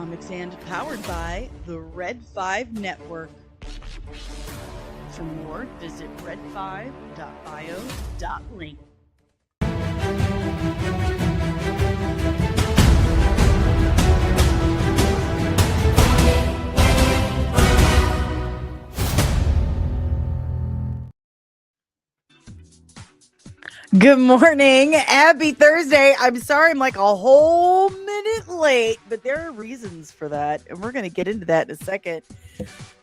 Comics and powered by the Red 5 Network. For more, visit red5.bio.link. Good morning. Happy Thursday. I'm sorry I'm like a whole minute late, but there are reasons for that, and we're going to get into that in a second.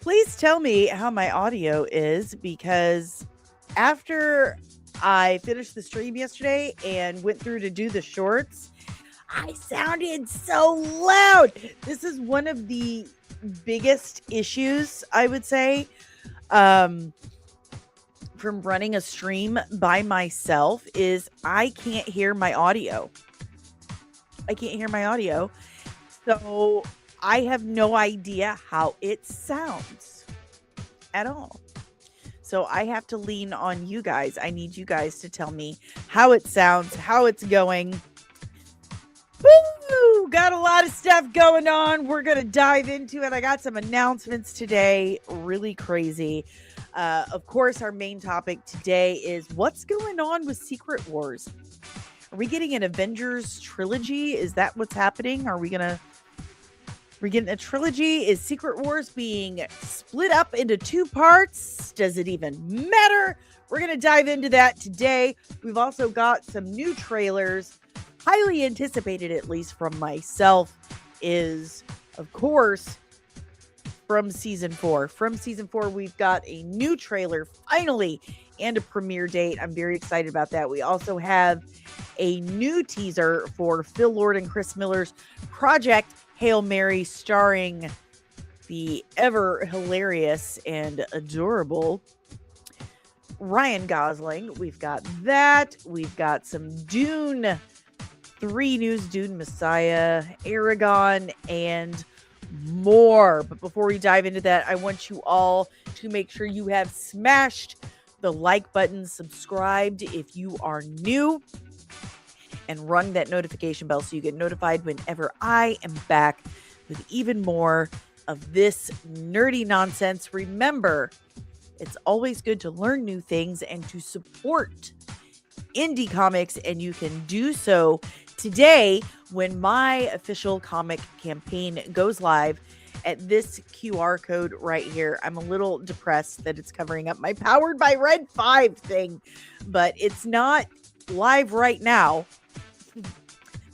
Please tell me how my audio is, because after I finished the stream yesterday and went through to do the shorts, I sounded so loud. This is one of the biggest issues, I would say, from running a stream by myself, is I can't hear my audio. So I have no idea how it sounds at all. So I have to lean on you guys. I need you guys to tell me how it sounds, how it's going. Woo! Got a lot of stuff going on. We're going to dive into it. I got some announcements today. Really crazy. Of course, our main topic today is what's going on with Secret Wars. Are we getting an Avengers trilogy? Is that what's happening? We're getting a trilogy? Is Secret Wars being split up into two parts? Does it even matter? We're going to dive into that today. We've also got some new trailers, highly anticipated, at least from myself, is, of course, from season 4. From season 4, we've got a new trailer, finally, and a premiere date. I'm very excited about that. We also have a new teaser for Phil Lord and Chris Miller's Project Hail Mary, starring the ever hilarious and adorable Ryan Gosling. We've got that. We've got some DUNE 3 news, DUNE Messiah, Aragon, and more. But before we dive into that, I want you all to make sure you have smashed the like button, subscribed if you are new, and rung that notification bell so you get notified whenever I am back with even more of this nerdy nonsense. Remember, it's always good to learn new things and to support indie comics, and you can do so today when my official comic campaign goes live at this QR code right here. I'm a little depressed that it's covering up my Powered by Red 5 thing, but it's not live right now.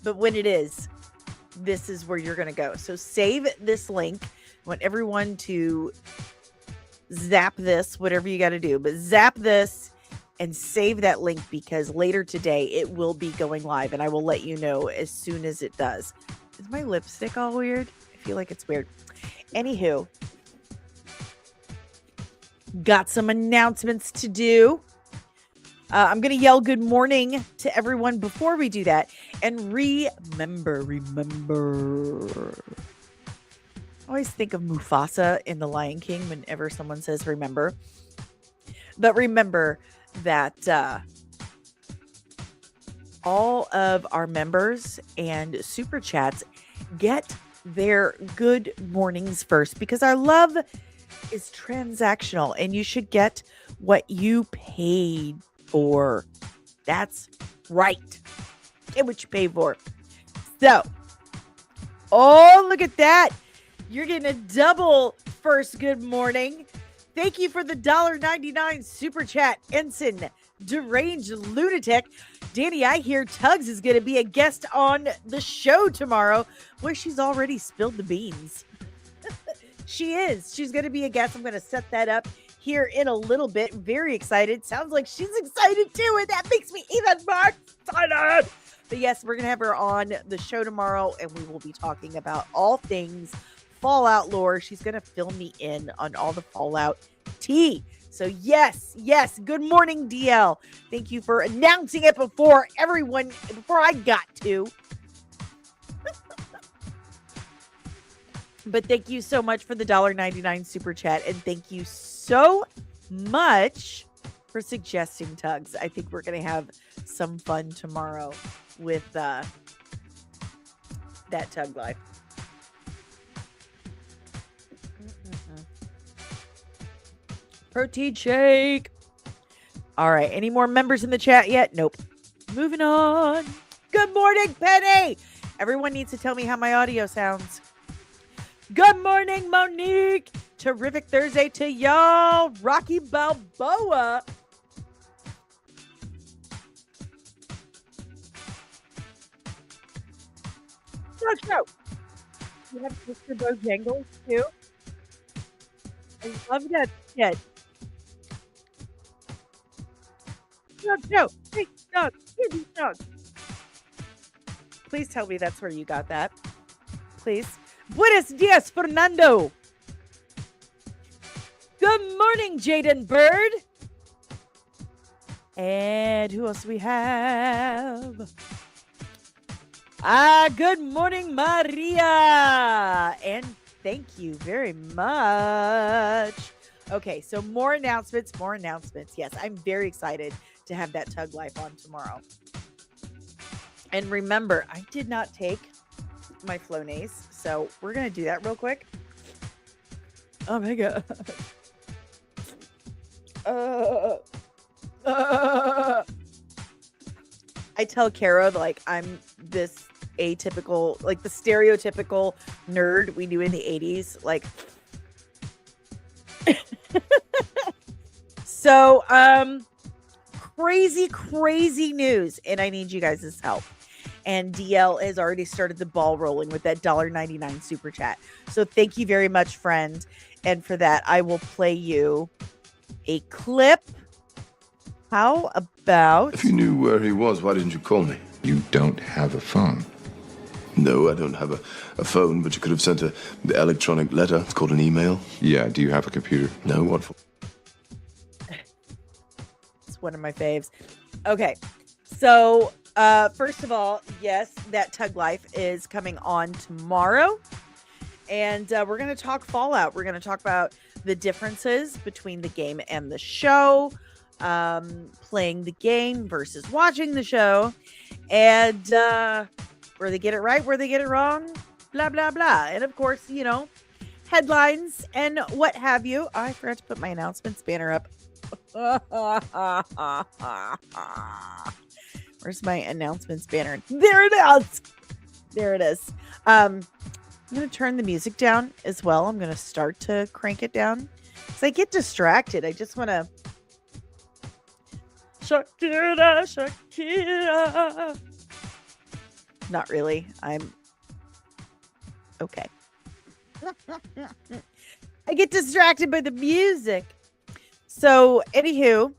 But when it is, this is where you're going to go. So save this link. I want everyone to zap this, whatever you got to do, but zap this and save that link, because later today it will be going live, and I will let you know as soon as it does. Is my lipstick all weird? I feel like it's weird. Anywho, got some announcements to do. I'm going to yell good morning to everyone before we do that. And remember. I always think of Mufasa in The Lion King whenever someone says remember. But remember that all of our members and super chats get their good mornings first, because our love is transactional and you should get what you paid for. That's right. Get what you pay for. So, oh, look at that. You're getting a double first good morning. Thank you for the $1.99 super chat, Ensign Deranged Lunatic. Dani, I hear Tugs is going to be a guest on the show tomorrow. Well, she's already spilled the beans. She is. She's going to be a guest. I'm going to set that up here in a little bit. Very excited. Sounds like she's excited too, and that makes me even more excited. But yes, we're going to have her on the show tomorrow, and we will be talking about all things Fallout lore. She's going to fill me in on all the Fallout tea. So yes. Good morning, DL. Thank you for announcing it before I got to. But thank you so much for the $1.99 super chat. And thank you so much for suggesting Tugs. I think we're going to have some fun tomorrow with that Tug Life. protein shake. All right. Any more members in the chat yet? Nope. Moving on. Good morning, Penny. Everyone needs to tell me how my audio sounds. Good morning, Monique. Terrific Thursday to y'all. Rocky Balboa. Show. You have Mr. Bojangles too. I love that shit. No. Hey, dog. Hey, dog. Please tell me that's where you got that. Please. Buenos dias, Fernando. Good morning, Jaden Bird. And who else do we have? Good morning, Maria. And thank you very much. Okay, so more announcements. Yes, I'm very excited to have that Tug Life on tomorrow. And remember, I did not take my Flonase, so we're going to do that real quick. Oh my God. I tell Kara, like, I'm this atypical, like the stereotypical nerd we knew in the 80s. Like, so, crazy news. And I need you guys' help. And DL has already started the ball rolling with that $1.99 super chat. So thank you very much, friend. And for that, I will play you a clip. How about... If you knew where he was, why didn't you call me? You don't have a phone. No, I don't have a phone, but you could have sent an electronic letter. It's called an email. Yeah, do you have a computer? No, what for? It's one of my faves. Okay, so first of all, yes, that Tug Life is coming on tomorrow. And we're going to talk Fallout. We're going to talk about the differences between the game and the show. Playing the game versus watching the show, and where they get it right, where they get it wrong, blah blah blah. And of course, you know, headlines and what have you. I forgot to put my announcements banner up. Where's my announcements banner? There it is. I'm gonna turn the music down as well. I'm gonna start to crank it down because I get distracted. I just want to Shakira. Not really. I'm okay. I get distracted by the music. So, anywho,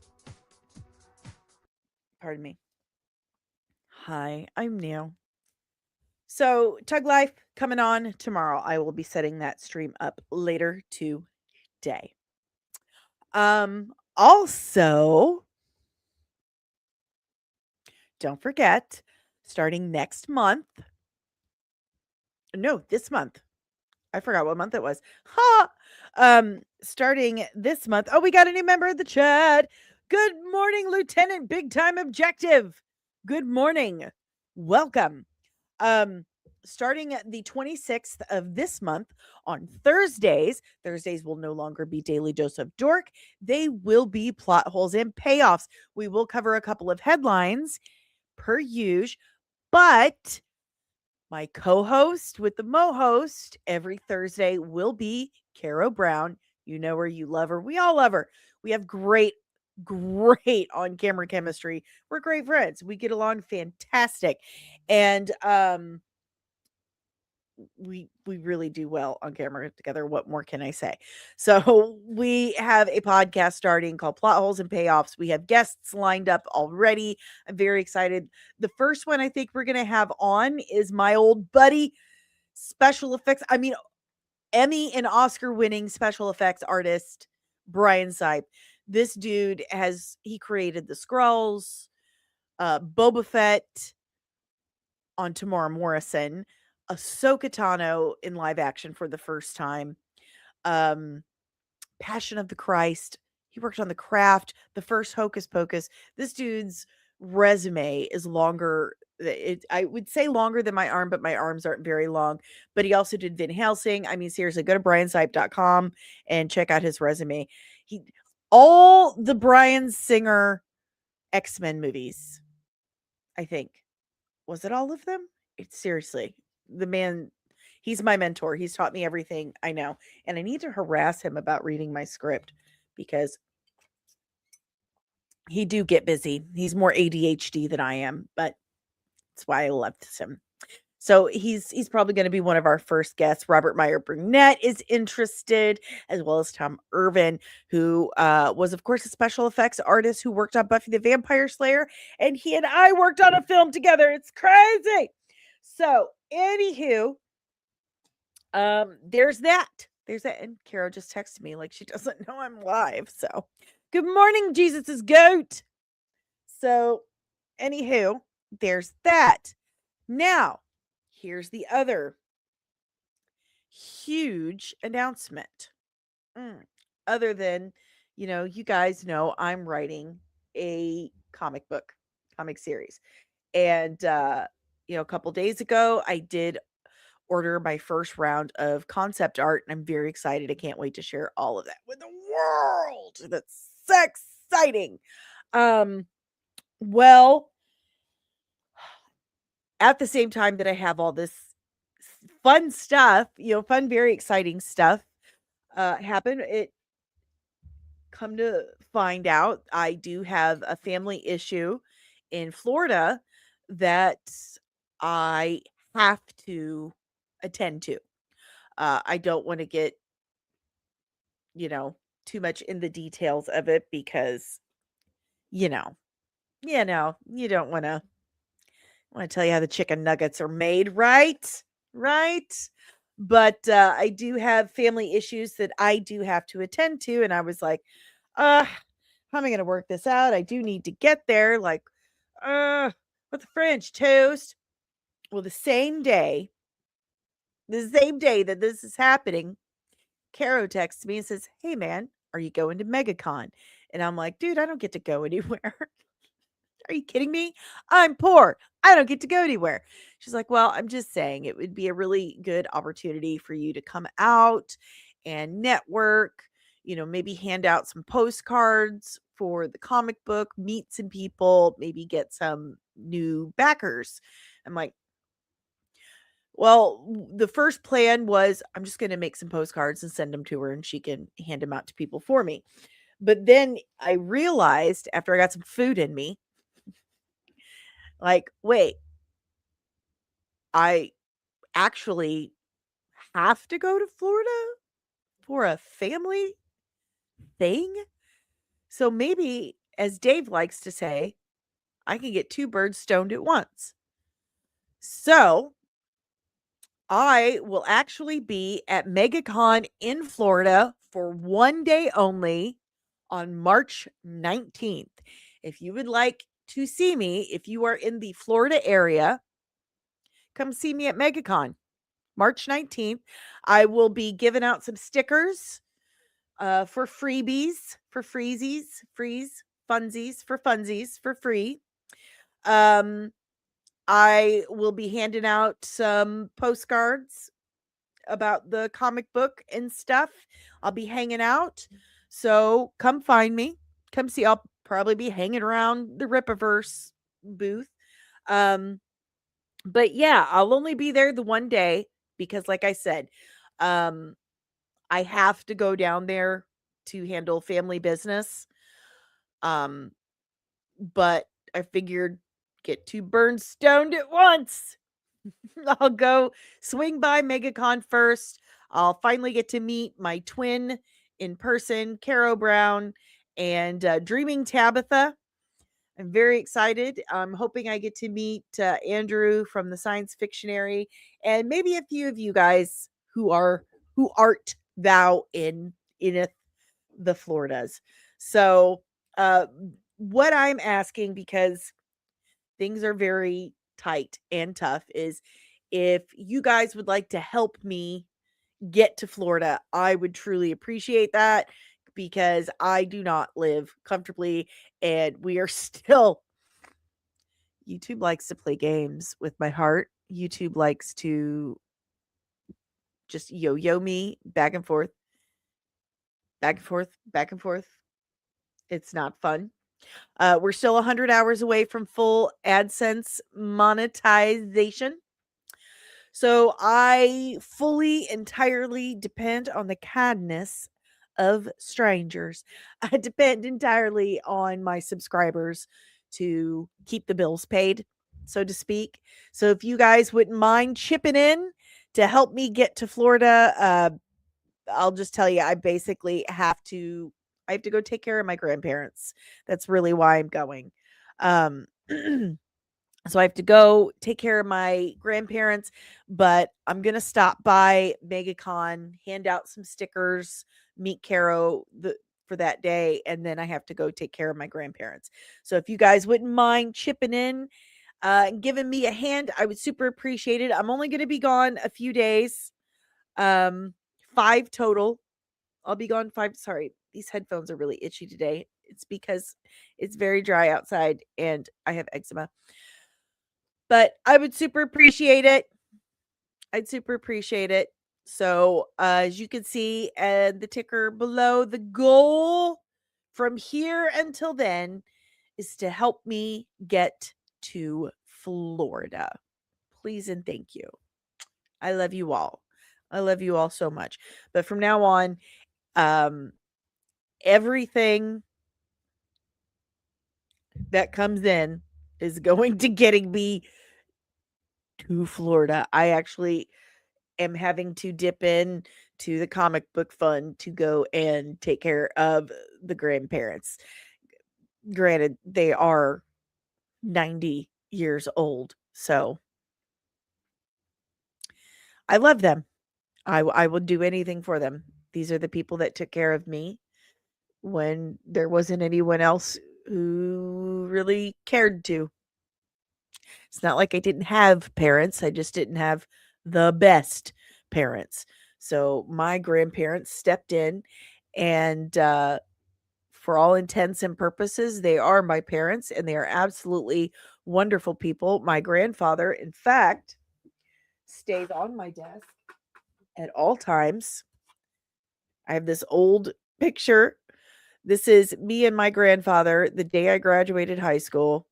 pardon me. Hi, I'm Neil. So, Tug Life coming on tomorrow. I will be setting that stream up later today. Also, don't forget, starting next month. No, this month. I forgot what month it was. Starting this month. Oh, we got a new member of the chat. Good morning, Lieutenant Big Time Objective. Good morning. Welcome. Starting the 26th of this month on Thursdays will no longer be Daily Dose of Dork. They will be plot holes and payoffs. We will cover a couple of headlines per usual, but my co-host with the mo-host every Thursday will be Caro Brown. You know her, you love her. We all love her. We have great on-camera chemistry. We're great friends. We get along fantastic. And we really do well on camera together. What more can I say? So we have a podcast starting called Plot Holes and Payoffs. We have guests lined up already. I'm very excited. The first one I think we're going to have on is my old buddy, special effects. I mean, Emmy and Oscar winning special effects artist, Brian Sipe. This dude he created the Skrulls, Boba Fett on Tamora Morrison, Ahsoka Tano in live action for the first time. Passion of the Christ. He worked on The Craft, the first Hocus Pocus. This dude's resume is longer. I would say longer than my arm, but my arms aren't very long. But he also did Van Helsing. I mean, seriously, go to briansipe.com and check out his resume. all the Bryan Singer X-Men movies, I think. Was it all of them? It's seriously, the man, he's my mentor. He's taught me everything I know. And I need to harass him about reading my script because he do get busy. He's more ADHD than I am, but that's why I loved him. So he's probably going to be one of our first guests. Robert Meyer Burnett is interested, as well as Tom Irvin, who was, of course, a special effects artist who worked on Buffy the Vampire Slayer, and he and I worked on a film together. It's crazy. So, anywho, there's that. There's that. And Carol just texted me like she doesn't know I'm live. So, good morning, Jesus's goat. So, anywho, there's that. Now, here's the other huge announcement. Other than, you guys know I'm writing a comic series. And, a couple days ago, I did order my first round of concept art, and I'm very excited. I can't wait to share all of that with the world. That's so exciting. Well, at the same time that I have all this fun stuff, fun, very exciting stuff happen, it come to find out I do have a family issue in Florida that I have to attend to. I don't want to get, too much in the details of it because, you know, you don't want to tell you how the chicken nuggets are made, right? Right? But I do have family issues that I do have to attend to, and I was like, how am I going to work this out? I do need to get there. Like, with the French toast. Well, the same day that this is happening, Caro texts me and says, "Hey, man, are you going to MegaCon?" And I'm like, "Dude, I don't get to go anywhere." Are you kidding me? I'm poor. I don't get to go anywhere. She's like, "Well, I'm just saying it would be a really good opportunity for you to come out and network, maybe hand out some postcards for the comic book, meet some people, maybe get some new backers." I'm like, well, the first plan was I'm just going to make some postcards and send them to her and she can hand them out to people for me. But then I realized after I got some food in me, like, wait, I actually have to go to Florida for a family thing. So maybe, as Dave likes to say, I can get two birds stoned at once. So I will actually be at MegaCon in Florida for one day only on March 19th. If you would like to see me, if you are in the Florida area, come see me at MegaCon, March 19th. I will be giving out some stickers for freebies, for funsies, for free. I will be handing out some postcards about the comic book and stuff. I'll be hanging out. So come find me. Come see. I'll probably be hanging around the Rippaverse booth. But yeah, I'll only be there the one day because, like I said, I have to go down there to handle family business. But I figured get two birds stoned at once. I'll go swing by MegaCon first. I'll finally get to meet my twin in person, Caro Brown, and Dreaming Tabitha. I'm very excited. I'm hoping I get to meet Andrew from the Science Fictionary, and maybe a few of you guys who art thou in the Floridas. So, what I'm asking, because things are very tight and tough, is if you guys would like to help me get to Florida, I would truly appreciate that because I do not live comfortably and we are still. YouTube likes to play games with my heart. YouTube likes to just yo-yo me back and forth, back and forth, back and forth. It's not fun. We're still 100 hours away from full AdSense monetization. So I fully, entirely depend on the kindness of strangers. I depend entirely on my subscribers to keep the bills paid, so to speak. So if you guys wouldn't mind chipping in to help me get to Florida, I'll just tell you, I have to go take care of my grandparents. That's really why I'm going. Um, so I have to go take care of my grandparents, but I'm gonna stop by MegaCon, hand out some stickers, meet Caro for that day, and then I have to go take care of my grandparents. So if you guys wouldn't mind chipping in and giving me a hand, I would super appreciate it. I'm only gonna be gone a few days, 5 total. I'll be gone 5. Sorry, these headphones are really itchy today. It's because it's very dry outside and I have eczema. But I would super appreciate it. I'd super appreciate it. So, as you can see, the ticker below, the goal from here until then is to help me get to Florida. Please and thank you. I love you all. I love you all so much. But from now on, um, everything that comes in is going to getting me to Florida. I actually am having to dip in to the comic book fund to go and take care of the grandparents. Granted, they are 90 years old, so I love them. I will do anything for them. These are the people that took care of me when there wasn't anyone else who really cared to. It's not like I didn't have parents, I just didn't have the best parents. So my grandparents stepped in and for all intents and purposes, they are my parents and they are absolutely wonderful people. My grandfather, in fact, stays on my desk at all times. I have this old picture. This is me and my grandfather the day I graduated high school,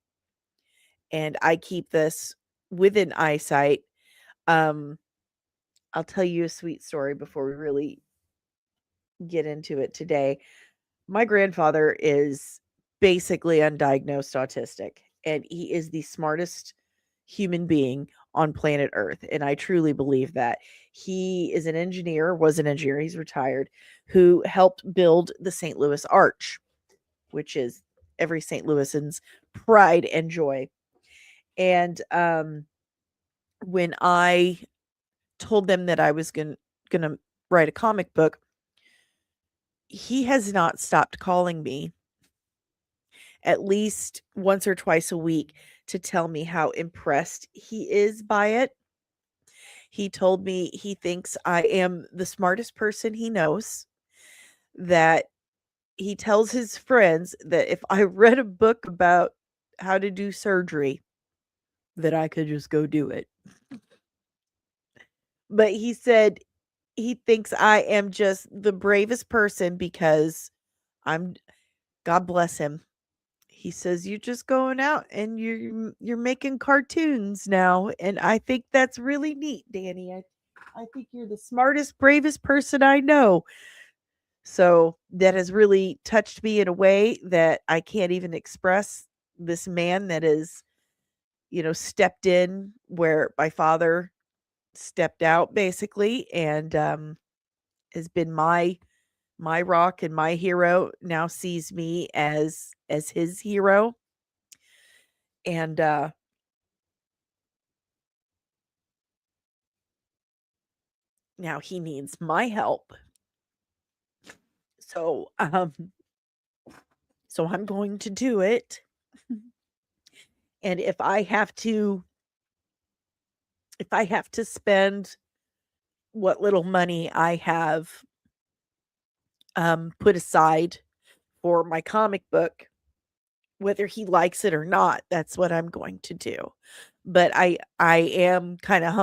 and I keep this within eyesight. Um, I'll tell you a sweet story before we really get into it today. My grandfather is basically undiagnosed autistic, and he is the smartest human being on planet Earth. And I truly believe that. He is an engineer, was an engineer, he's retired, who helped build the St. Louis Arch, which is every St. Louisan's pride and joy. And when I told them that I was gonna write a comic book, he has not stopped calling me at least once or twice a week to tell me how impressed he is by it. He told me he thinks I am the smartest person he knows, that he tells his friends that if I read a book about how to do surgery, that I could just go do it. But he said he thinks I am just the bravest person because I'm God bless him. He says you're just going out and you're making cartoons now, and I think that's really neat, Danny. I think you're the smartest, bravest person I know. So that has really touched me in a way that I can't even express. This man that is, stepped in where my father stepped out basically, and has been my rock and my hero, now sees me as his hero. And now he needs my help. So so I'm going to do it. And if I have to spend what little money I have put aside for my comic book, whether he likes it or not, that's what I'm going to do. But I am kind of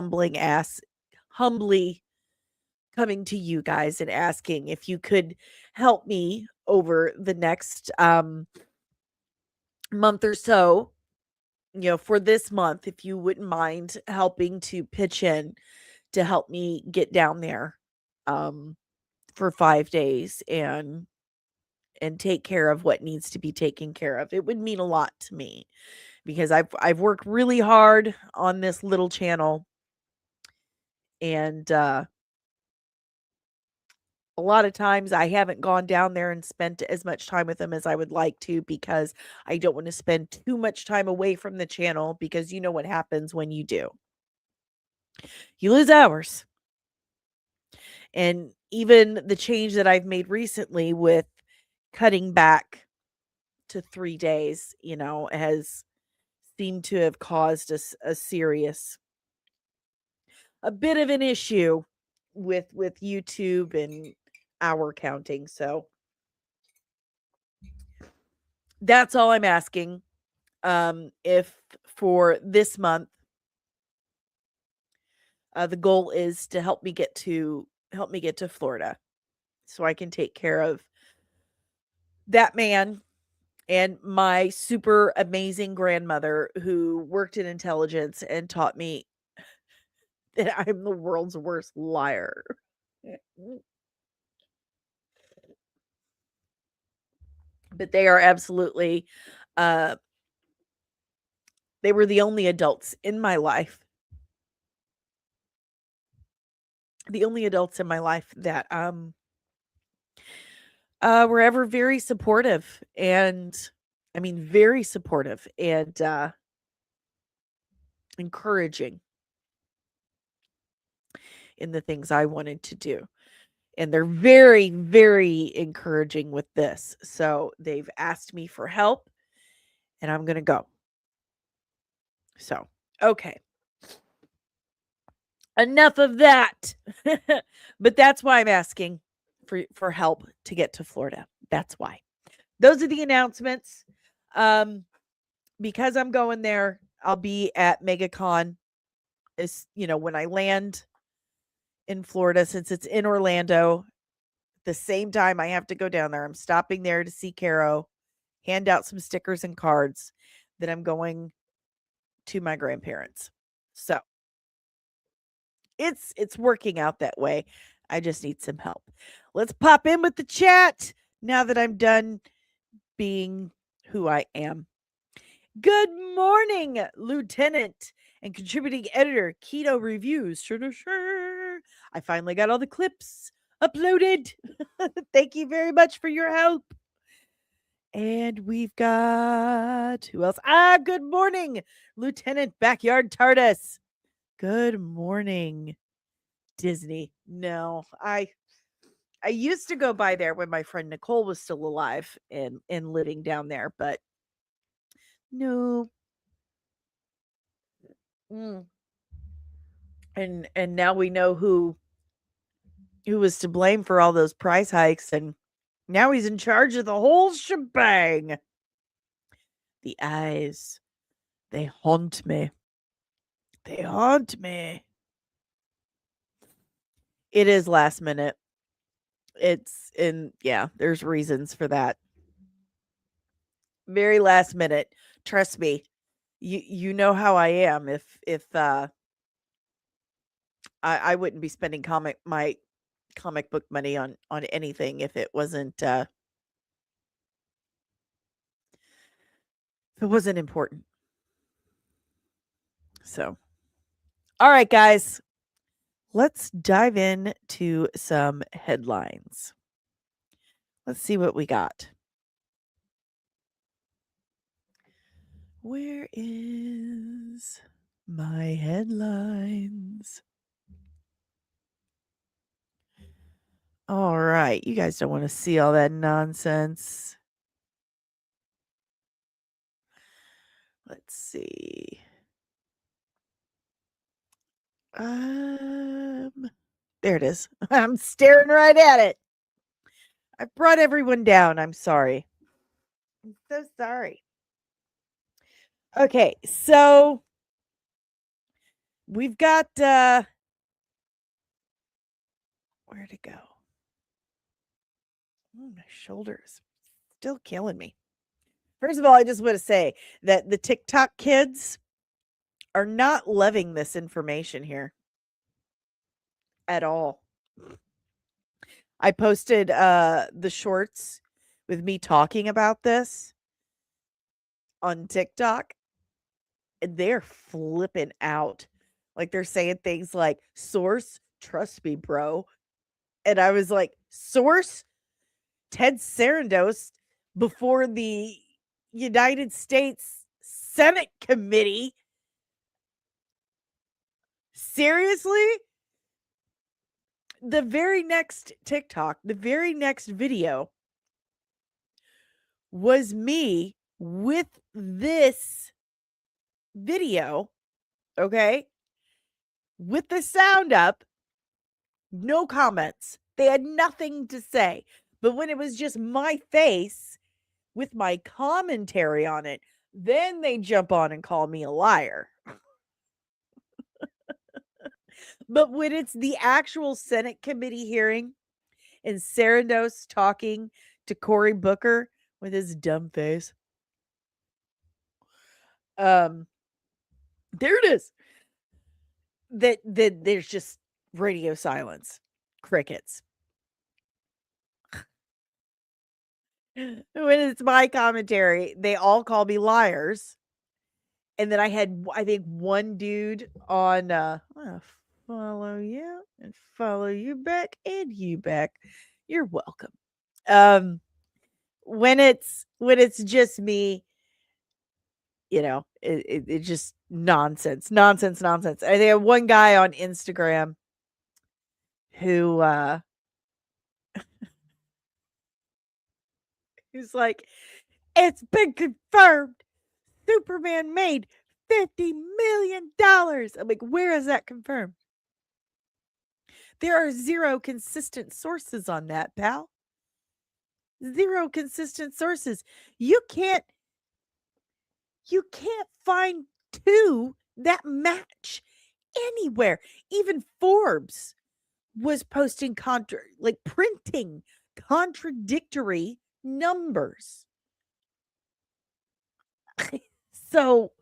humbly coming to you guys and asking if you could help me over the next month or so, for this month, if you wouldn't mind helping to pitch in to help me get down there um for 5 days and take care of what needs to be taken care of. It would mean a lot to me because I've worked really hard on this little channel, and a lot of times I haven't gone down there and spent as much time with them as I would like to because I don't want to spend too much time away from the channel, because you know what happens when you do. You lose hours. And even the change that I've made recently with cutting back to 3 days, has seemed to have caused us a bit of an issue with YouTube and hour counting. So that's all I'm asking. If for this month, the goal is to help me get to Florida so I can take care of that man and my super amazing grandmother who worked in intelligence and taught me that I'm the world's worst liar. But they are absolutely uh they were the only adults in my life. The only adults in my life that were ever very supportive, and I mean very supportive and encouraging in the things I wanted to do. And they're very, very encouraging with this. So they've asked me for help, and I'm going to go. So, okay. Enough of that. But that's why I'm asking for help to get to Florida. That's why. Those are the announcements. Because I'm going there, I'll be at MegaCon when I land in Florida, since it's in Orlando. The same time I have to go down there, I'm stopping there to see Caro, hand out some stickers and cards. Then I'm going to my grandparents. So it's working out that way. I just need some help. Let's pop in with the chat now that I'm done being who I am. Good morning, Lieutenant and contributing editor, Keto Reviews. Sure. I finally got all the clips uploaded. Thank you very much for your help. And we've got who else? Good morning, Lieutenant Backyard TARDIS. Good morning, Disney. No, I used to go by there when my friend Nicole was still alive and living down there, but no. Mm. And now we know who was to blame for all those price hikes, and now he's in charge of the whole shebang. The eyes, they haunt me. They haunt me. It is last minute. There's reasons for that. Very last minute. Trust me. You know how I am. If I wouldn't be spending my comic book money on anything if it wasn't important. So, all right, guys, let's dive in to some headlines. Let's see what we got. Where is my headlines? All right, you guys don't want to see all that nonsense. Let's see. There it is. I'm staring right at it. I brought everyone down. I'm sorry. I'm so sorry. Okay, so we've got Where'd it go? Oh, my shoulder is still killing me. First of all, I just want to say that the TikTok kids are not loving this information here at all. I posted the shorts with me talking about this on TikTok, and they're flipping out. Like they're saying things like, "Source, trust me, bro." And I was like, "Source, Ted Sarandos before the United States Senate committee? Seriously?" The very next TikTok, the very next video was me with this video, okay? With the sound up, no comments. They had nothing to say. But when it was just my face with my commentary on it, then they jump on and call me a liar. But when it's the actual Senate committee hearing and Sarandos talking to Cory Booker with his dumb face, there it is. That there's just radio silence, crickets. When it's my commentary, they all call me liars. And then I had, I think, one dude on, I'm gonna follow you and follow you back and you back. You're welcome. When it's just me, it's just nonsense. I think I have one guy on Instagram who who's like, "It's been confirmed. Superman made $50 million." I'm like, "Where is that confirmed?" There are zero consistent sources on that, pal. Zero consistent sources. You can't find two that match anywhere. Even Forbes was posting printing contradictory numbers. So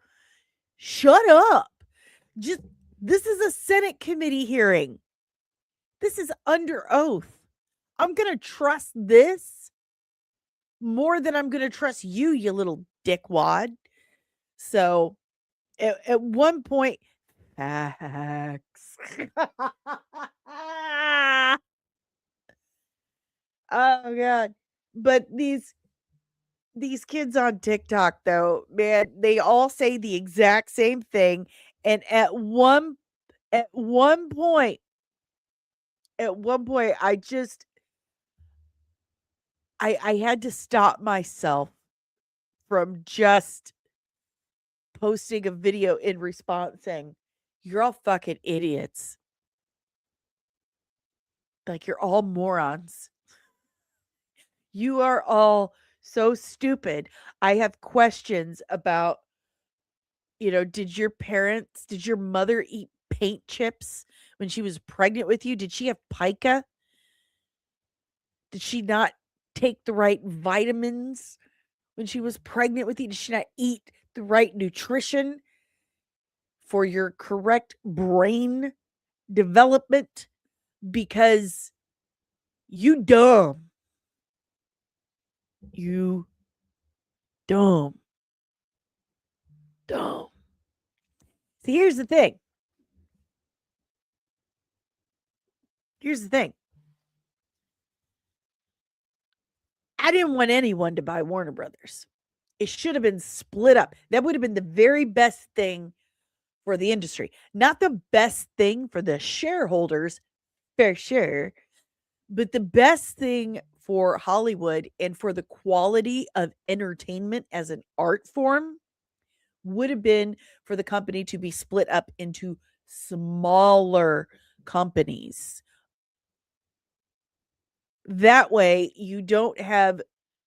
shut up. This is a Senate committee hearing. This is under oath. I'm going to trust this more than I'm going to trust you, you little dickwad. So at one point, facts. Oh God. But these kids on TikTok though, man, they all say the exact same thing. And at one point, I had to stop myself from just posting a video in response saying, "You're all fucking idiots. Like, you're all morons. You are all so stupid. I have questions about, did your mother eat paint chips when she was pregnant with you? Did she have pica? Did she not take the right vitamins when she was pregnant with you? Did she not eat the right nutrition for your correct brain development? Because you dumb. You dumb. Dumb." See, here's the thing. I didn't want anyone to buy Warner Brothers. It should have been split up. That would have been the very best thing for the industry. Not the best thing for the shareholders, for sure, but the best thing for Hollywood and for the quality of entertainment as an art form would have been for the company to be split up into smaller companies. That way, you don't have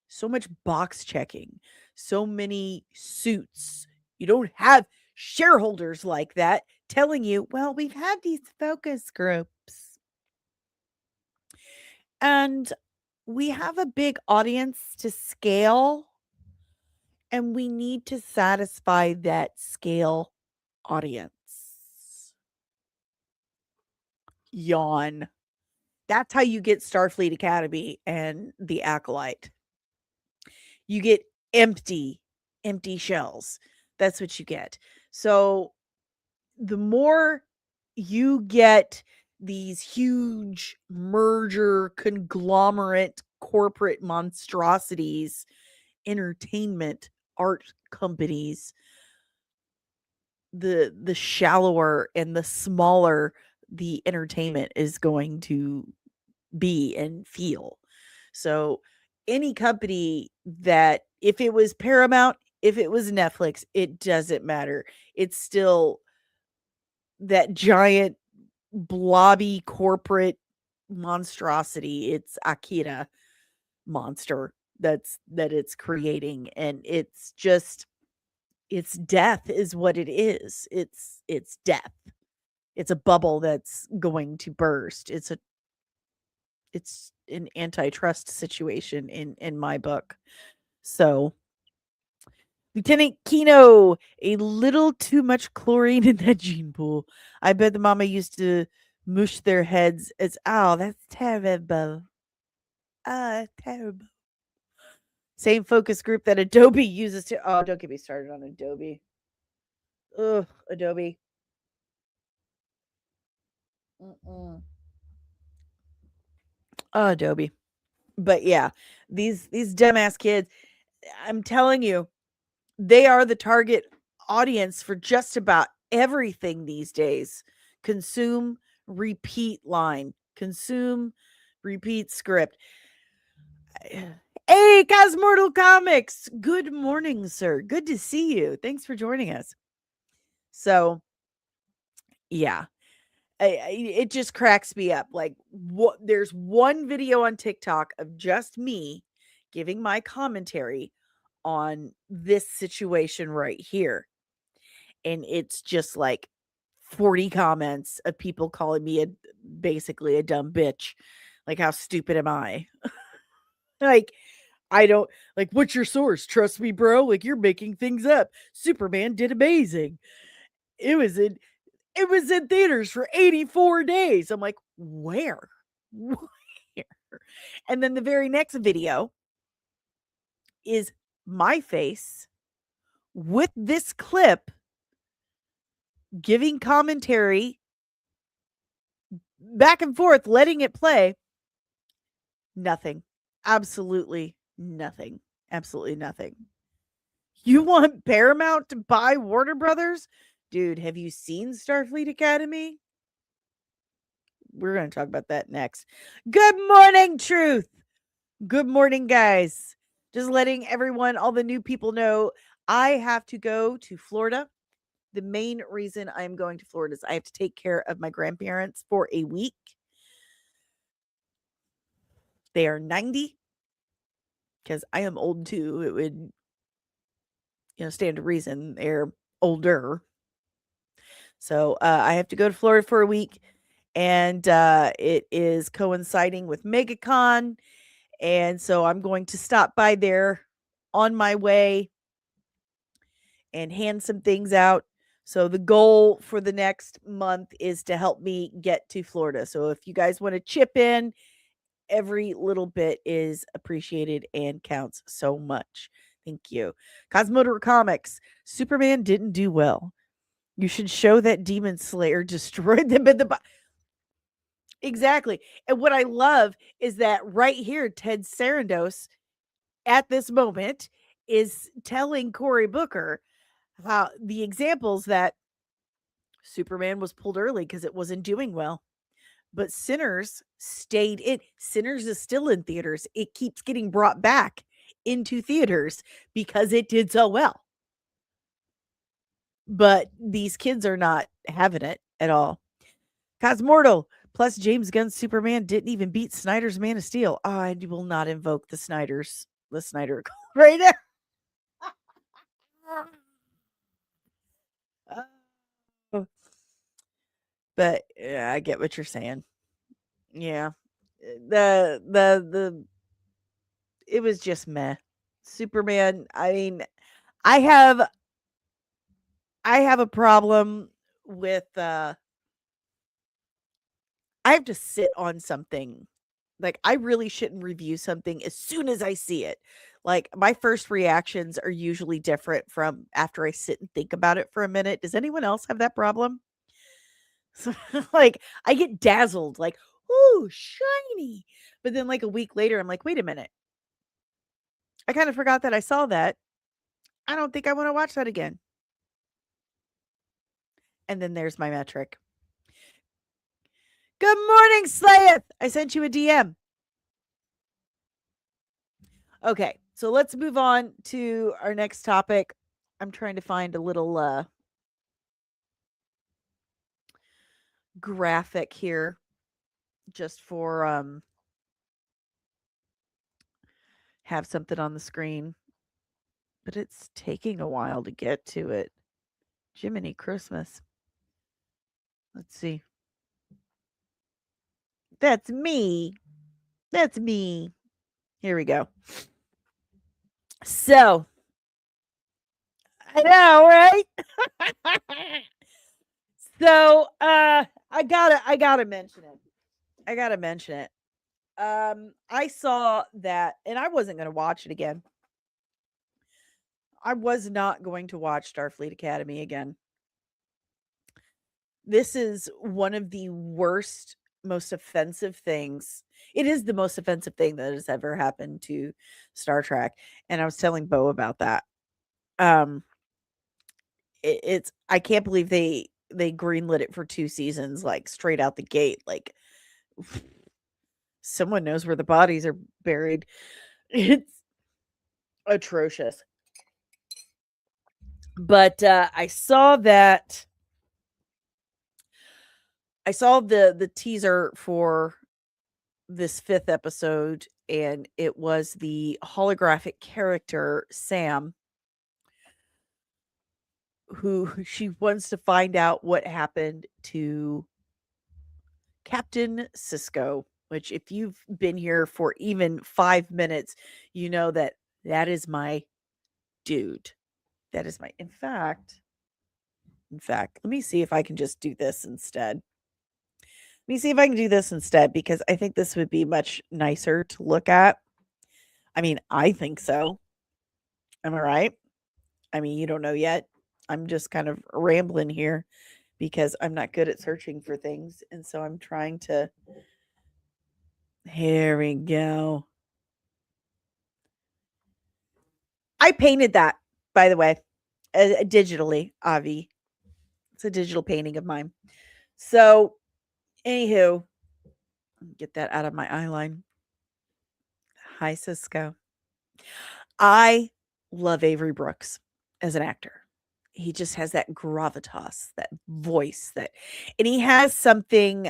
so much box checking, so many suits. You don't have shareholders like that telling you, "Well, we've had these focus groups." And we have a big audience to scale, and we need to satisfy that scale audience. Yawn. That's how you get Starfleet Academy and the Acolyte. You get empty, empty shells. That's what you get. So the more you get these huge merger conglomerate corporate monstrosities, entertainment art companies, the shallower and the smaller the entertainment is going to be and feel. So any company that, if it was Paramount, if it was Netflix, it doesn't matter. It's still that giant blobby corporate monstrosity. It's Akira monster that it's creating, and it's just, it's death is what it is. It's death. It's a bubble that's going to burst. It's an antitrust situation in my book. So, Lieutenant Kino, a little too much chlorine in that gene pool. I bet the mama used to mush their heads as, oh, that's terrible. Terrible. Same focus group that Adobe uses to, oh, don't get me started on Adobe. Ugh, Adobe. Mm-mm. Oh, Adobe. But yeah, these dumbass kids, I'm telling you, they are the target audience for just about everything these days. Consume, repeat line. Consume, repeat script. Hey, Cosmortal Comics. Good morning, sir. Good to see you. Thanks for joining us. So, yeah. It just cracks me up. Like, what, there's one video on TikTok of just me giving my commentary on this situation right here. And it's just like 40 comments of people calling me basically a dumb bitch. Like, how stupid am I? Like, I don't, like, what's your source? Trust me, bro. Like, you're making things up. Superman did amazing. It was in It was in theaters for 84 days. I'm like, where? Where? And then the very next video is my face with this clip giving commentary back and forth, letting it play. Nothing. Absolutely nothing. Absolutely nothing. You want Paramount to buy Warner Brothers? Dude, have you seen Starfleet Academy? We're going to talk about that next. Good morning, Truth. Good morning, guys. Just letting everyone, all the new people know, I have to go to Florida. The main reason I'm going to Florida is I have to take care of my grandparents for a week. They are 90 because I am old too. It would, stand to reason. They're older. So I have to go to Florida for a week. And it is coinciding with MegaCon. And so I'm going to stop by there on my way and hand some things out. So the goal for the next month is to help me get to Florida. So if you guys want to chip in, every little bit is appreciated and counts so much. Thank you. Cosmotor Comics, Superman didn't do well. You should show that Demon Slayer destroyed them in the Exactly. And what I love is that right here, Ted Sarandos at this moment is telling Cory Booker how the examples that Superman was pulled early because it wasn't doing well. But Sinners stayed in. Sinners is still in theaters. It keeps getting brought back into theaters because it did so well. But these kids are not having it at all. Cosmortal plus James Gunn's Superman didn't even beat Snyder's Man of Steel. Oh, I will not invoke the Snyder right now. Oh. But yeah, I get what you're saying. Yeah. the it was just meh. Superman, I mean, I have I have a problem with I have to sit on something. Like, I really shouldn't review something as soon as I see it. Like, my first reactions are usually different from after I sit and think about it for a minute. Does anyone else have that problem? So, like, I get dazzled, like, "Ooh, shiny." But then, like, a week later, I'm like, "Wait a minute. I kinda forgot that I saw that. I don't think I wanna watch that again." And then there's my metric. "Good morning, Slayeth. I sent you a DM." Okay, so let's move on to our next topic. I'm trying to find a little graphic here just for have something on the screen, but it's taking a while to get to it. Jiminy Christmas. Let's see. That's me. That's me. Here we go. So, I know, right? So, I gotta mention it. I gotta mention it. I saw that, and I wasn't gonna watch it again. I was not going to watch Starfleet Academy again. This is one of the worst, most offensive things. It is the most offensive thing that has ever happened to Star Trek, and I was telling Bo about that. Um, it's I can't believe they greenlit it for 2 seasons, like, straight out the gate, like, someone knows where the bodies are buried. It's atrocious. But, I saw the teaser for this 5th episode, and it was the holographic character, Sam, who she wants to find out what happened to Captain Sisko, which if you've been here for even 5 minutes, you know that that is my dude. That is my in fact, let me see if I can just do this instead. Let me see if I can do this instead because I think this would be much nicer to look at. I mean, I think so. Am I right? I mean, you don't know yet. I'm just kind of rambling here because I'm not good at searching for things. And so I'm trying to. Here we go. I painted that, by the way, digitally, Avi. It's a digital painting of mine. So, anywho, get that out of my eye line. Hi, Cisco. I love Avery Brooks as an actor. He just has that gravitas, that voice, that and he has something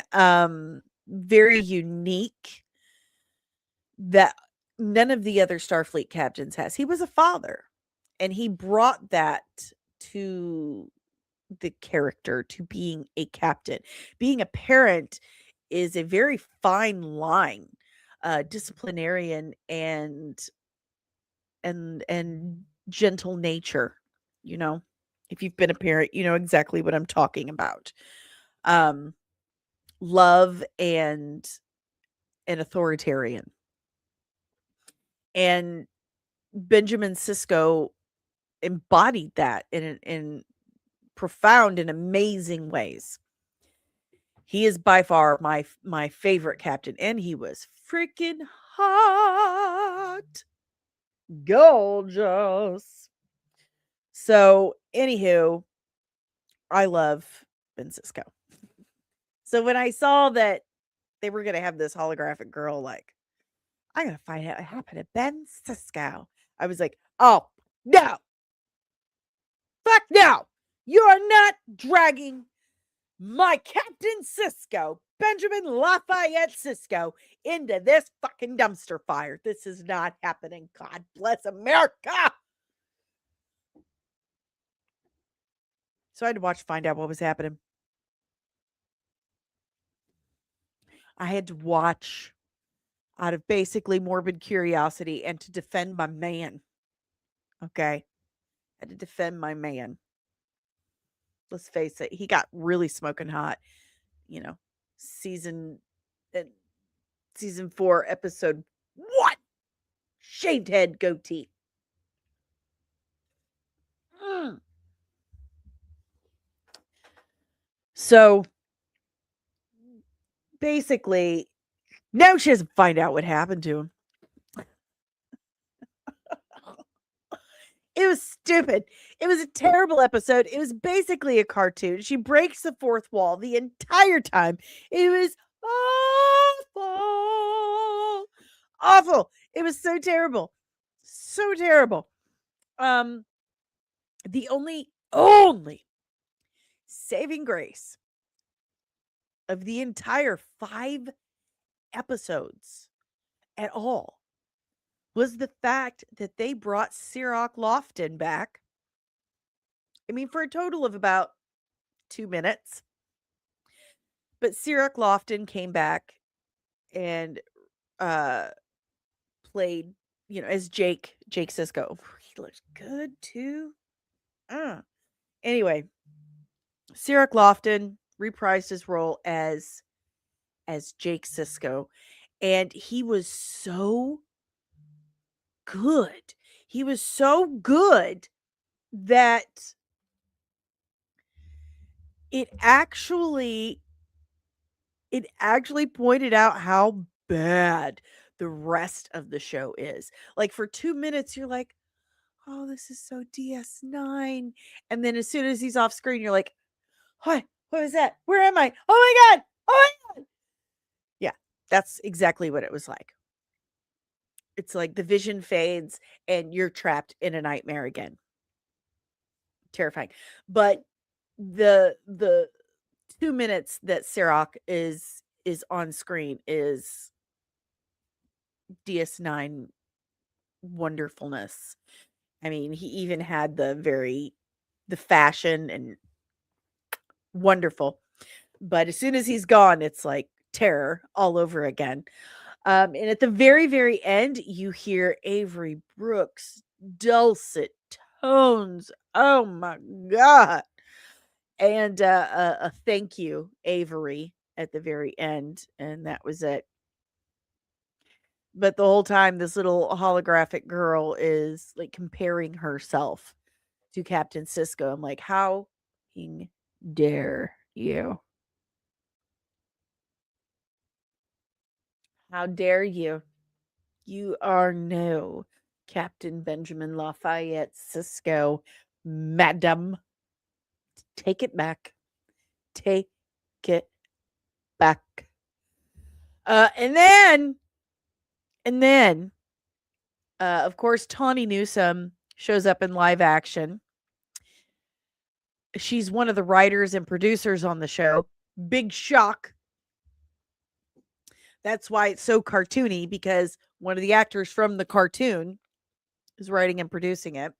very unique that none of the other Starfleet captains has. He was a father, and he brought that to the character, to being a captain. Being a parent is a very fine line, disciplinarian and gentle nature, you know. If you've been a parent, you know exactly what I'm talking about. Um, love and authoritarian. And Benjamin Sisko embodied that in profound and amazing ways. He is by far my favorite captain, and he was freaking hot, gorgeous. So, anywho, I love Ben Sisko. So when I saw that they were gonna have this holographic girl, like, I gotta find out what happened to Ben Sisko. I was like, oh no, fuck no, you are not dragging my Captain Sisko, Benjamin Lafayette Sisko, into this fucking dumpster fire. This is not happening. God bless America. So I had to watch to find out what was happening. I had to watch out of basically morbid curiosity and to defend my man. Okay. Had to defend my man. Let's face it, he got really smoking hot, you know, season uh, season 4, episode 1. Shaved head goatee. Mm. So basically, now she has to find out what happened to him. It was stupid. It was a terrible episode. It was basically a cartoon. She breaks the fourth wall the entire time. It was awful. Awful. It was so terrible. So terrible. The only saving grace of the entire 5 episodes at all was the fact that they brought Cirroc Lofton back. I mean, for a total of about 2 minutes. But Cirroc Lofton came back and played, as Jake Sisko. He looks good too. Anyway, Cirroc Lofton reprised his role as Jake Sisko, and he was so good. He was so good that it actually pointed out how bad the rest of the show is. Like, for 2 minutes, you're like, "Oh, this is so DS9." And then as soon as he's off screen, you're like, "What? What was that? Where am I? Oh my god! Oh my god!" Yeah, that's exactly what it was like. It's like the vision fades and you're trapped in a nightmare again. Terrifying. But the 2 minutes that Cirroc is on screen is DS9 wonderfulness. I mean, he even had the fashion and wonderful. But as soon as he's gone, it's like terror all over again. And at the very, very end, you hear Avery Brooks' dulcet tones. Oh my God. And a thank you, Avery, at the very end. And that was it. But the whole time, this little holographic girl is like comparing herself to Captain Sisko. I'm like, how dare you? How dare you? You are no Captain Benjamin Lafayette Sisko, madam. Take it back. Take it back. And then, of course, Tawny Newsome shows up in live action. She's one of the writers and producers on the show. Big shock. That's why it's so cartoony, because one of the actors from the cartoon is writing and producing it.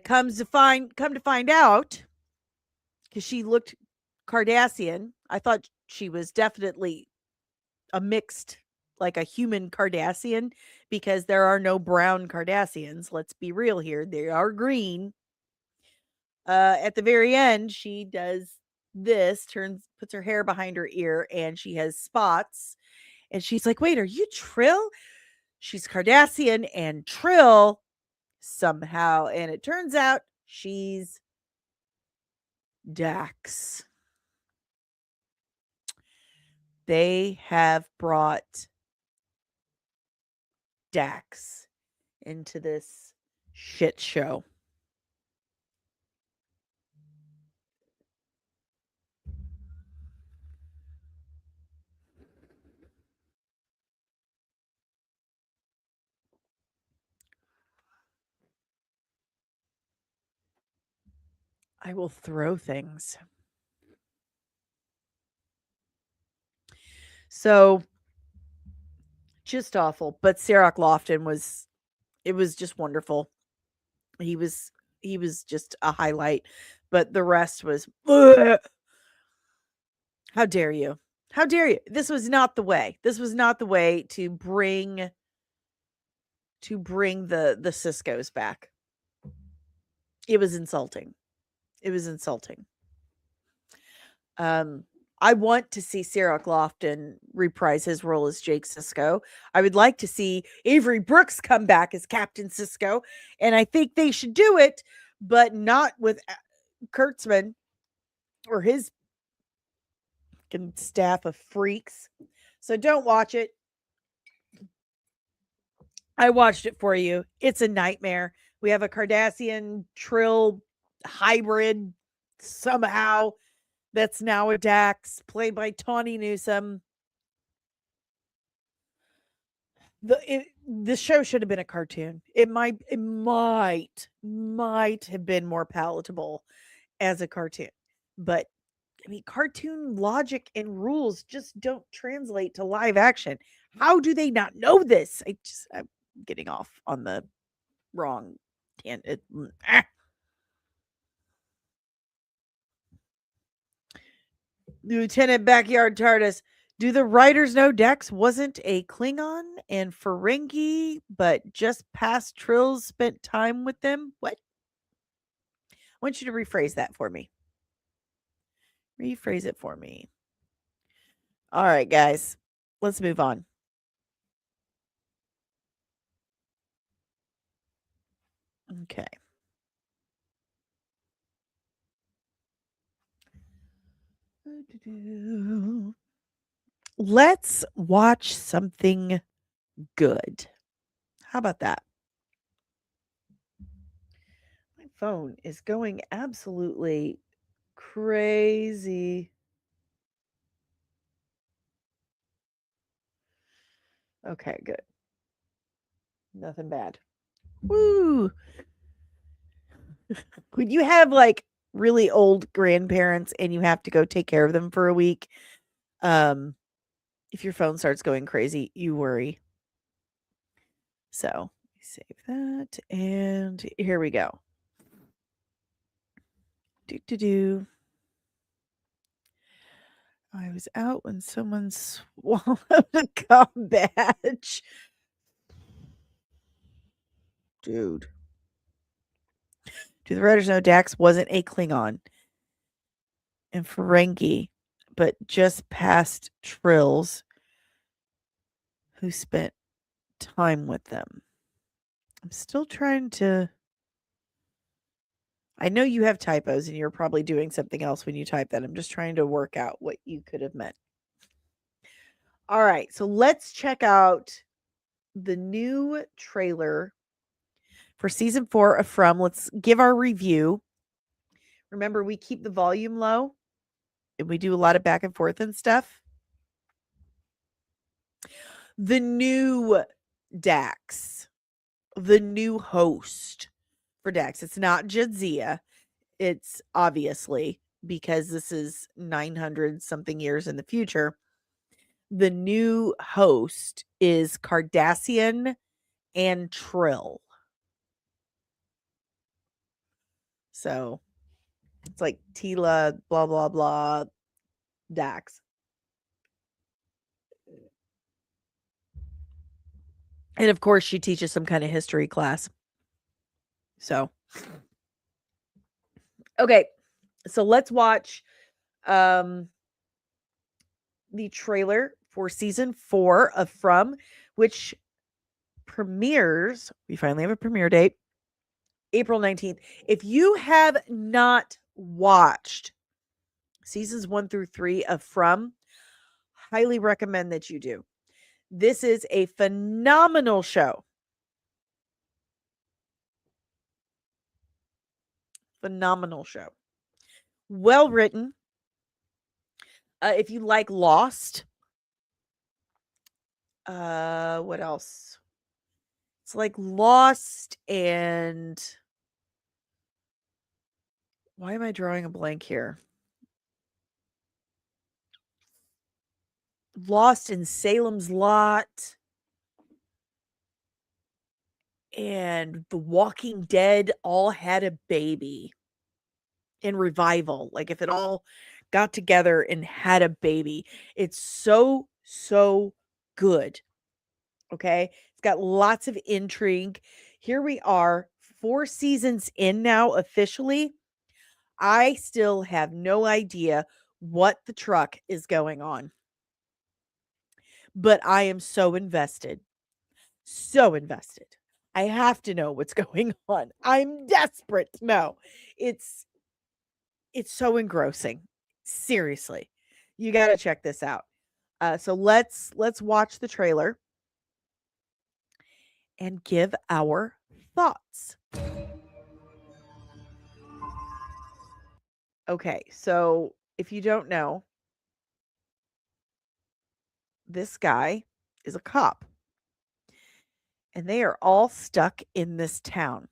Come to find out, because she looked Cardassian. I thought she was definitely a mixed, like a human Cardassian, because there are no brown Cardassians. Let's be real here. They are green. At the very end, she does this, puts her hair behind her ear, and she has spots. And she's like, wait, are you Trill? She's Cardassian and Trill somehow. And it turns out she's Dax. They have brought Dax into this shit show. I will throw things. So, just awful. But Cirroc Lofton was just wonderful. He was just a highlight, but the rest was ugh. How dare you? How dare you? This was not the way. This was not the way to bring the Ciscos back. It was insulting. It was insulting. I want to see Sarah Lofton reprise his role as Jake Sisko. I would like to see Avery Brooks come back as Captain Sisko, and I think they should do it, but not with Kurtzman or his staff of freaks. So don't watch it. I watched it for you. It's a nightmare. We have a Cardassian Trill hybrid somehow that's now a Dax, played by Tawny Newsome. This show should have been a cartoon. It might have been more palatable as a cartoon. But I mean, cartoon logic and rules just don't translate to live action. How do they not know this? I'm getting off on the wrong tangent. Lieutenant Backyard TARDIS. Do the writers know Dex wasn't a Klingon and Ferengi, but just past Trills spent time with them? What? I want you to rephrase that for me. Rephrase it for me. All right, guys. Let's move on. Okay. Let's watch something good. How about that? My phone is going absolutely crazy. Okay, good. Nothing bad. Woo! When you have like really old grandparents and you have to go take care of them for a week, if your phone starts going crazy, you worry. So save that, and here we go. I was out when someone swallowed a gum badge. Dude. Do the writers know Dax wasn't a Klingon and Ferengi, but just past Trills who spent time with them? I'm still trying to... I know you have typos and you're probably doing something else when you type that. I'm just trying to work out what you could have meant. All right, so let's check out the new trailer for season 4 of From. Let's give our review. Remember, we keep the volume low and we do a lot of back and forth and stuff. The new Dax, the new host for Dax. It's not Jadzia. It's obviously, because this is 900 something years in the future. The new host is Cardassian and Trill. So it's like Tila, blah, blah, blah, Dax. And of course, she teaches some kind of history class. So, okay. So let's watch the trailer for season 4 of From, which premieres. We finally have a premiere date, April 19th. If you have not watched seasons 1 through 3 of From, highly recommend that you do. This is a phenomenal show. Phenomenal show. Well written. If you like Lost, what else? It's like Lost and... Why am I drawing a blank here? Lost in Salem's Lot and The Walking Dead all had a baby in revival. Like if it all got together and had a baby. It's so, so good. Okay. It's got lots of intrigue. Here we are, 4 seasons in now officially. I still have no idea what the truck is going on, but I am so invested. So invested. I have to know what's going on. I'm desperate to know. It's it's so engrossing. Seriously. You got to check this out. So let's watch the trailer and give our thoughts. Okay, so if you don't know, this guy is a cop and they are all stuck in this town.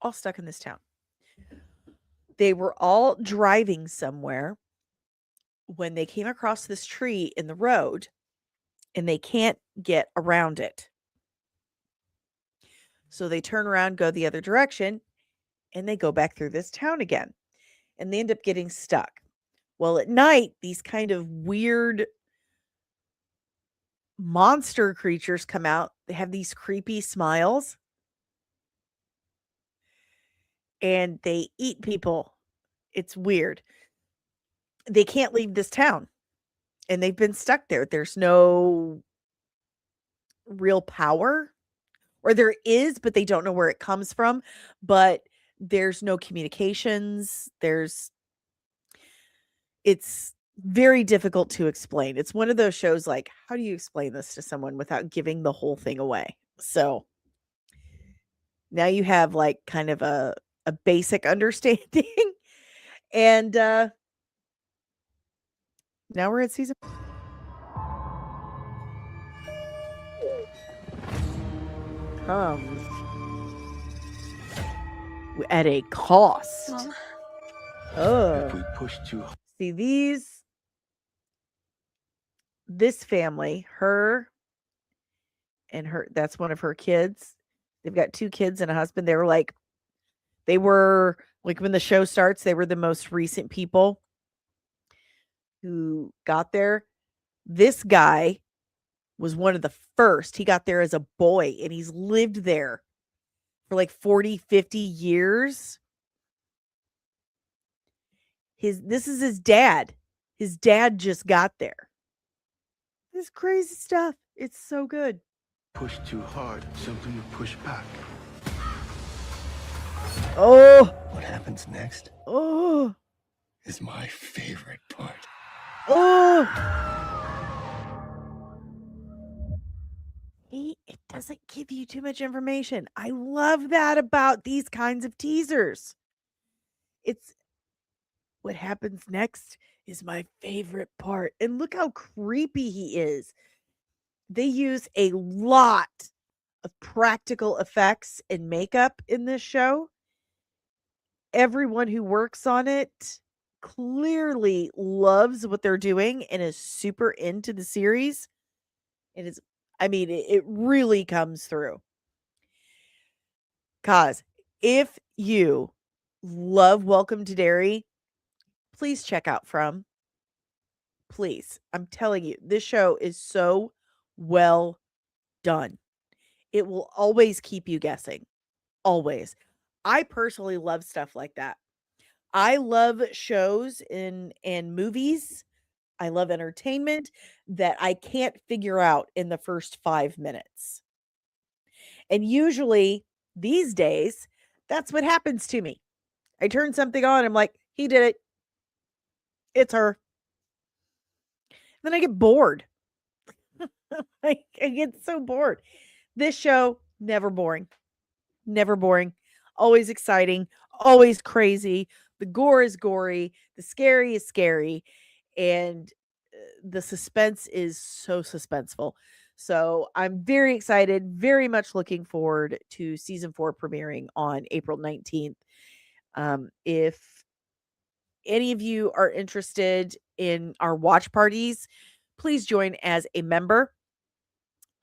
All stuck in this town. They were all driving somewhere when they came across this tree in the road and they can't get around it. So they turn around, go the other direction, and they go back through this town again. And they end up getting stuck. Well, at night, these kind of weird monster creatures come out. They have these creepy smiles and they eat people. It's weird. They can't leave this town and they've been stuck there. There's no real power, or there is, but they don't know where it comes from. But there's no communications. It's very difficult to explain. It's one of those shows like, how do you explain this to someone without giving the whole thing away? So now you have like kind of a basic understanding. And now we're at season comes at a cost. Mom. If we Oh, push too hard. see this family, her and her, that's one of her kids. They've got 2 kids and a husband. They were like when the show starts, they were the most recent people who got there. This guy was one of the first. He got there as a boy and he's lived there for like 40, 50 years. This is his dad. His dad just got there. This crazy stuff. It's so good. Push too hard, simply you push back. Oh, What happens next oh, is my favorite part. oh. It doesn't give you too much information. I love that about these kinds of teasers. It's what happens next is my favorite part. And look how creepy he is. They use a lot of practical effects and makeup in this show. Everyone who works on it clearly loves what they're doing and is super into the series. And it really comes through. Cause if you love Welcome to Derry, please check out From. Please. I'm telling you, this show is so well done. It will always keep you guessing. Always. I personally love stuff like that. I love shows and movies. I love entertainment that I can't figure out in the first 5 minutes. And usually these days, that's what happens to me. I turn something on, I'm like, he did it. It's her. Then I get bored. I get so bored. This show, never boring. Never boring. Always exciting. Always crazy. The gore is gory. The scary is scary. And the suspense is so suspenseful. So I'm very excited. Very much looking forward to season 4 premiering on April 19th. If any of you are interested in our watch parties, please join as a member.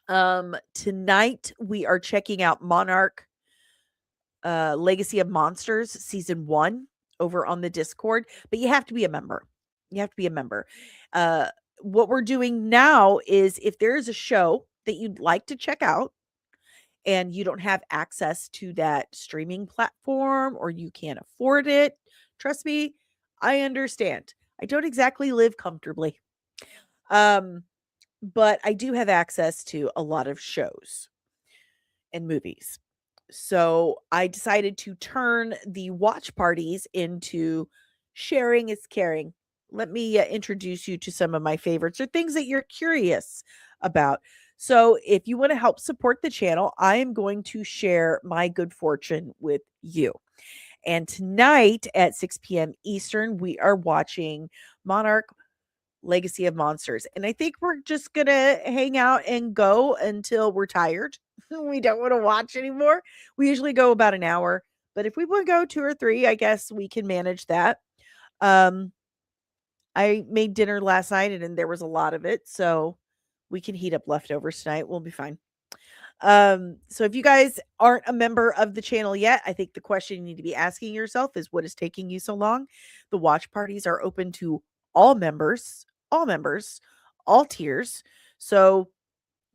Tonight we are checking out Monarch Legacy of Monsters season 1 over on the Discord, but you have to be a member. You have to be a member. What we're doing now is if there is a show that you'd like to check out and you don't have access to that streaming platform or you can't afford it, trust me, I understand. I don't exactly live comfortably. But I do have access to a lot of shows and movies. So I decided to turn the watch parties into sharing is caring. Let me introduce you to some of my favorites or things that you're curious about. So if you want to help support the channel, I am going to share my good fortune with you. And tonight at 6 p.m. Eastern, we are watching Monarch Legacy of Monsters. And I think we're just going to hang out and go until we're tired. We don't want to watch anymore. We usually go about an hour, but if we want to go 2 or 3, I guess we can manage that. I made dinner last night and there was a lot of it, so we can heat up leftovers tonight. We'll be fine. So if you guys aren't a member of the channel yet, I think the question you need to be asking yourself is what is taking you so long? The watch parties are open to all members, all tiers. So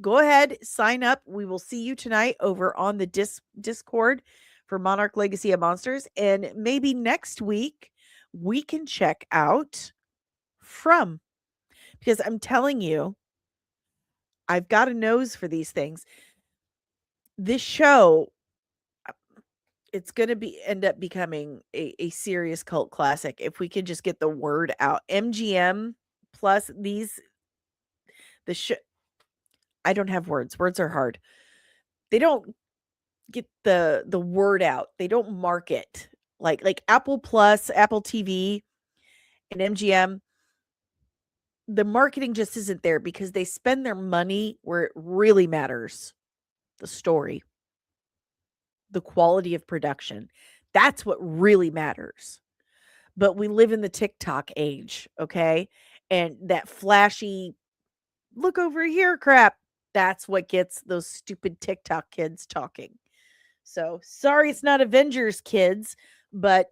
go ahead, sign up. We will see you tonight over on the Discord for Monarch Legacy of Monsters. And maybe next week we can check out From. Because I'm telling you, I've got a nose for these things. This show, it's going to end up becoming a serious cult classic if we can just get the word out. MGM plus the show. I don't have words. Words are hard. They don't get the word out. They don't market like Apple Plus, Apple TV, and MGM. The marketing just isn't there because they spend their money where it really matters. The story, the quality of production. That's what really matters. But we live in the TikTok age, okay? And that flashy, look over here crap, that's what gets those stupid TikTok kids talking. So sorry it's not Avengers, kids, but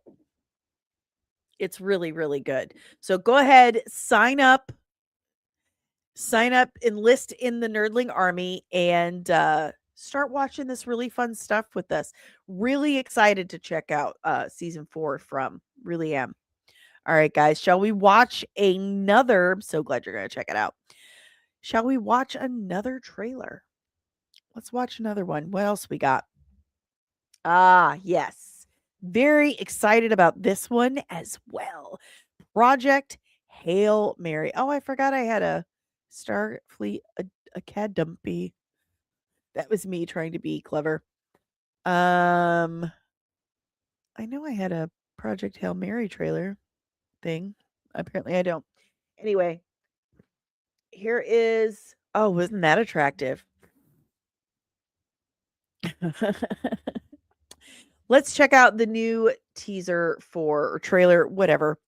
it's really, really good. So go ahead, sign up, enlist in the Nerdling Army, and start watching this really fun stuff with us. Really excited to check out season 4 from. Really am. All right, guys, shall we watch another? I'm so glad you're going to check it out. Shall we watch another trailer? Let's watch another one. What else we got? Ah, yes. Very excited about this one as well. Project Hail Mary. Oh, I forgot I had a Starfleet Academy. That was me trying to be clever. I know I had a Project Hail Mary trailer thing. Apparently I don't. Anyway, here is, oh, wasn't that attractive? Let's check out the new teaser or trailer, whatever,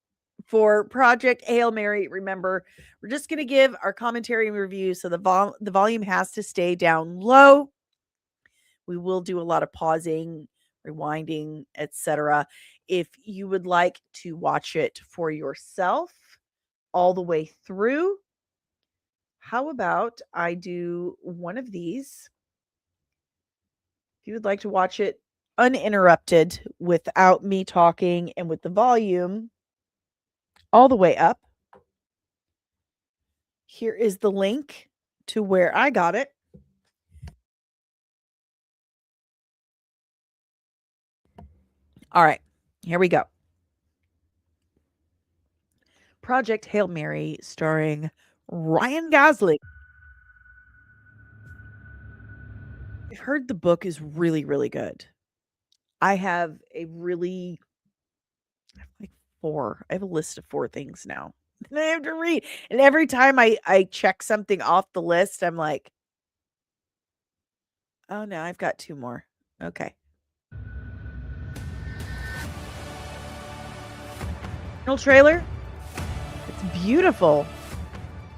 for Project Hail Mary. Remember, we're just going to give our commentary and review, so the volume has to stay down low. We will do a lot of pausing, rewinding, etc. If you would like to watch it for yourself all the way through, how about I do one of these? If you would like to watch it uninterrupted without me talking and with the volume all the way up, here is the link to where I got it. All right, here we go. Project Hail Mary starring Ryan Gosling. I've heard the book is really, really good. I have a really, like 4. I have a list of 4 things now that I have to read. And every time I check something off the list, I'm like, oh no, I've got 2 more. Okay. Trailer. It's beautiful.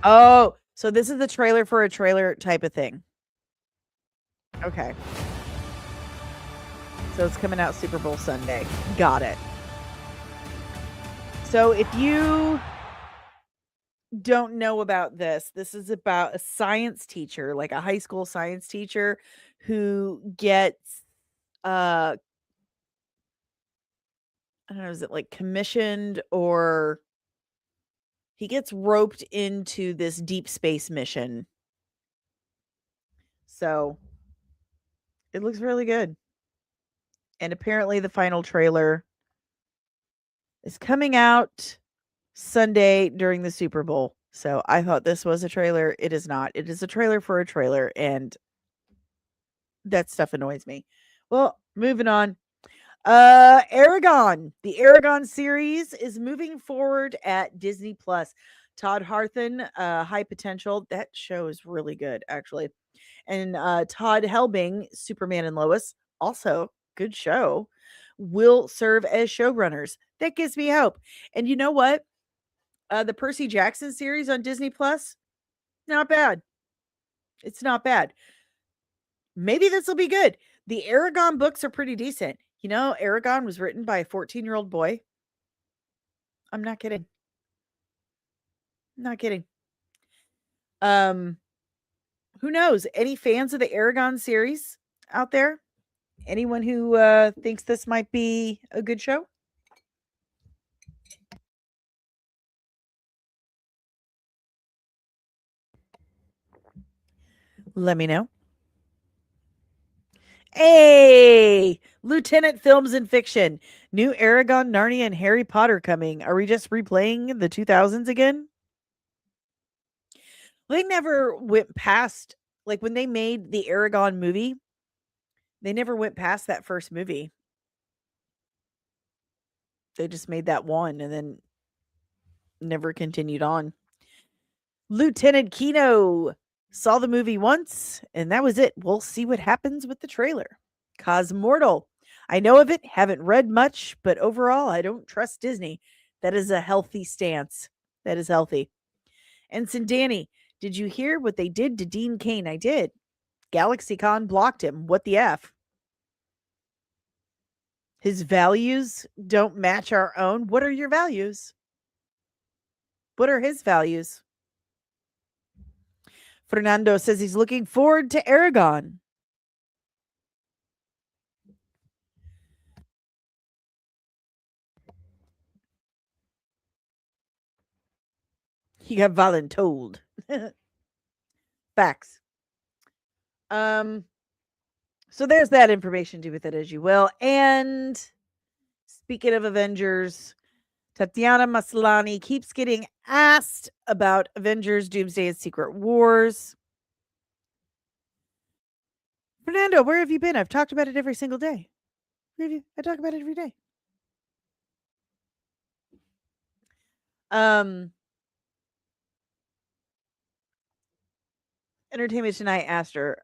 Oh, so this is the trailer for a trailer type of thing. Okay. So it's coming out Super Bowl Sunday. Got it. So if you don't know about this, this is about a science teacher, like a high school science teacher who gets I don't know, is it like commissioned or he gets roped into this deep space mission. So it looks really good. And apparently the final trailer is coming out Sunday during the Super Bowl. So I thought this was a trailer. It is not. It is a trailer for a trailer, and that stuff annoys me. Well, moving on. Aragon. The Aragon series is moving forward at Disney Plus. Todd Harthan, High Potential. That show is really good, actually. And Todd Helbing, Superman and Lois, also good show, will serve as showrunners. That gives me hope. And you know what? The Percy Jackson series on Disney Plus, not bad. It's not bad. Maybe this will be good. The Aragon books are pretty decent. You know, Aragon was written by a 14-year-old boy. I'm not kidding. Not kidding. Who knows? Any fans of the Aragon series out there? Anyone who thinks this might be a good show? Let me know. Hey, Lieutenant Films and Fiction. New Aragon, Narnia, and Harry Potter coming. Are we just replaying the 2000s again? They never went past, like when they made the Aragon movie, they never went past that first movie. They just made that one and then never continued on. Lieutenant Kino saw the movie once and that was it. We'll see what happens with the trailer. Cosmortal. I know of it, haven't read much, but overall, I don't trust Disney. That is a healthy stance. That is healthy. Ensign Dani, did you hear what they did to Dean Cain? I did. GalaxyCon blocked him. What the F? His values don't match our own. What are your values? What are his values? Fernando says he's looking forward to Aragon. He got voluntold. Facts. So there's that information. Do with it as you will. And speaking of Avengers, Tatiana Maslany keeps getting asked about Avengers, Doomsday, and Secret Wars. Fernando, where have you been? I've talked about it every single day. Where have you? I talk about it every day. Entertainment Tonight asked her,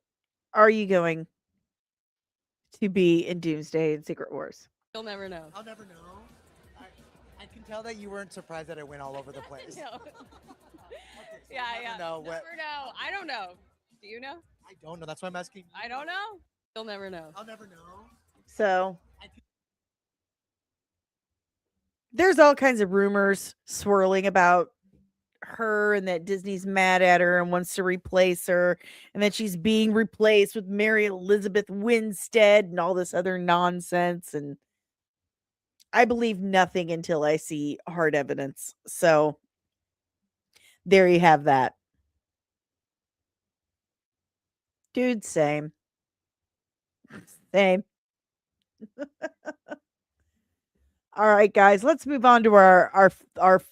are you going to be in Doomsday and Secret Wars? You'll never know. I'll never know. I can tell that you weren't surprised that I went all over the place. No. Okay, so Yeah, you'll yeah. never know what. Never know. I don't know. Do you know? I don't know. That's why I'm asking. I don't know. You'll never know. I'll never know. So there's all kinds of rumors swirling about her and that Disney's mad at her and wants to replace her and that she's being replaced with Mary Elizabeth Winstead and all this other nonsense. And I believe nothing until I see hard evidence. So there you have that. Dude, same. Same. All right, guys, let's move on to our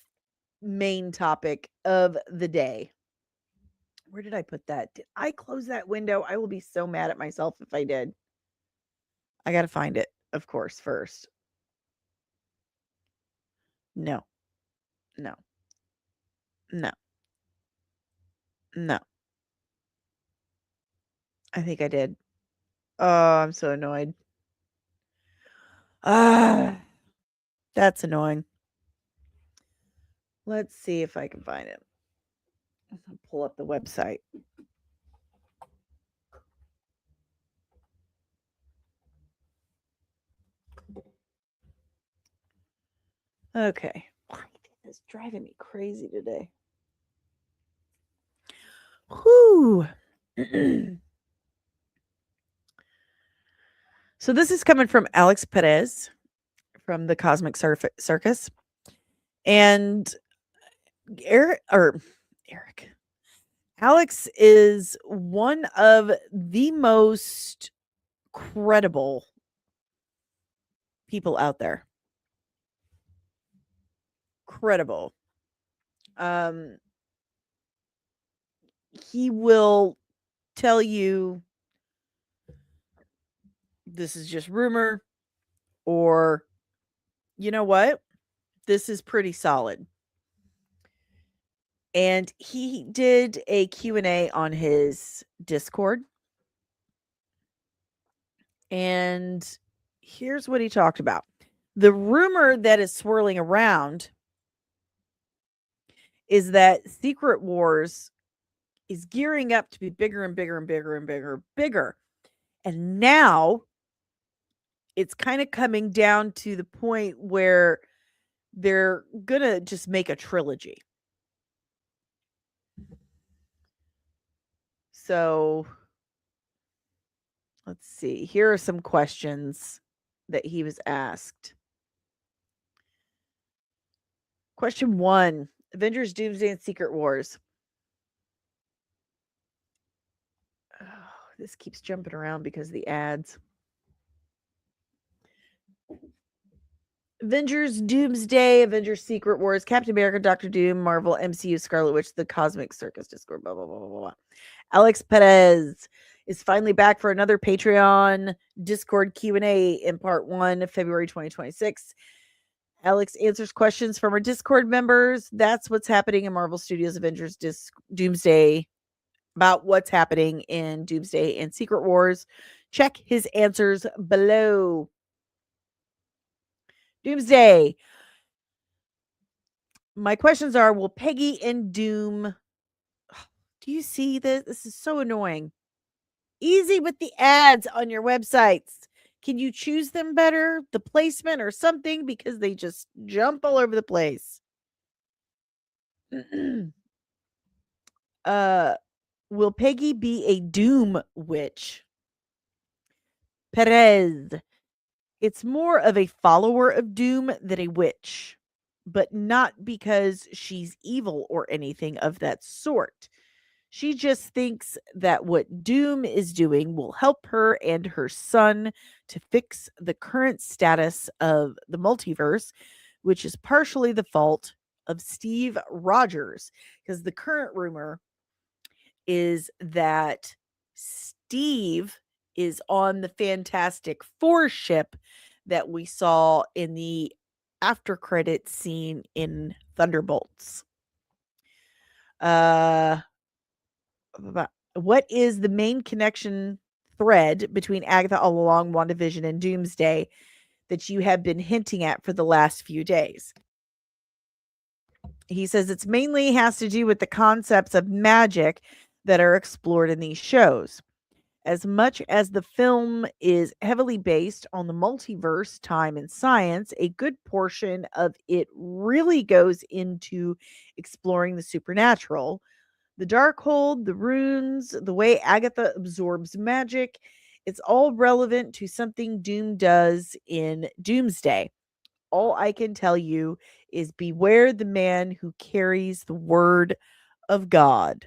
main topic of the day. Where did I put that? Did I close that window? I will be so mad at myself if I did. I got to find it, of course, first. No. No. No. No. I think I did. Oh, I'm so annoyed. That's annoying. Let's see if I can find it. I'll pull up the website. Okay. is driving me crazy today. Whew. So this is coming from Alex Perez from the Cosmic Circus. And Eric. Alex is one of the most credible people out there. Credible. He will tell you this is just rumor, or you know what? This is pretty solid. And he did a Q&A on his Discord. And here's what he talked about. The rumor that is swirling around is that Secret Wars is gearing up to be bigger and bigger and bigger and bigger and bigger. And now it's kind of coming down to the point where they're going to just make a trilogy. So let's see. Here are some questions that he was asked. Question 1, Avengers, Doomsday, and Secret Wars. Oh, this keeps jumping around because of the ads. Avengers, Doomsday, Avengers, Secret Wars, Captain America, Doctor Doom, Marvel, MCU, Scarlet Witch, the Cosmic Circus, Discord, blah, blah, blah, blah, blah. Alex Perez is finally back for another Patreon Discord Q&A in part 1 of February 2026. Alex answers questions from our Discord members. That's what's happening in Marvel Studios Avengers Doomsday, about what's happening in Doomsday and Secret Wars. Check his answers below. Doomsday. My questions are, will Peggy and Doom... Do you see this? This is so annoying. Easy with the ads on your websites. Can you choose them better? The placement or something? Because they just jump all over the place. Will Peggy be a Doom witch? Perez. It's more of a follower of Doom than a witch, but not because she's evil or anything of that sort. She just thinks that what Doom is doing will help her and her son to fix the current status of the multiverse, which is partially the fault of Steve Rogers. Because the current rumor is that Steve is on the Fantastic Four ship that we saw in the after credit scene in Thunderbolts. What is the main connection thread between Agatha all along, WandaVision, and Doomsday that you have been hinting at for the last few days? He says it's mainly has to do with the concepts of magic that are explored in these shows. As much as the film is heavily based on the multiverse, time, and science, a good portion of it really goes into exploring the supernatural, the Darkhold, the runes, the way Agatha absorbs magic. It's all relevant to something Doom does in Doomsday. All I can tell you is beware the man who carries the word of God.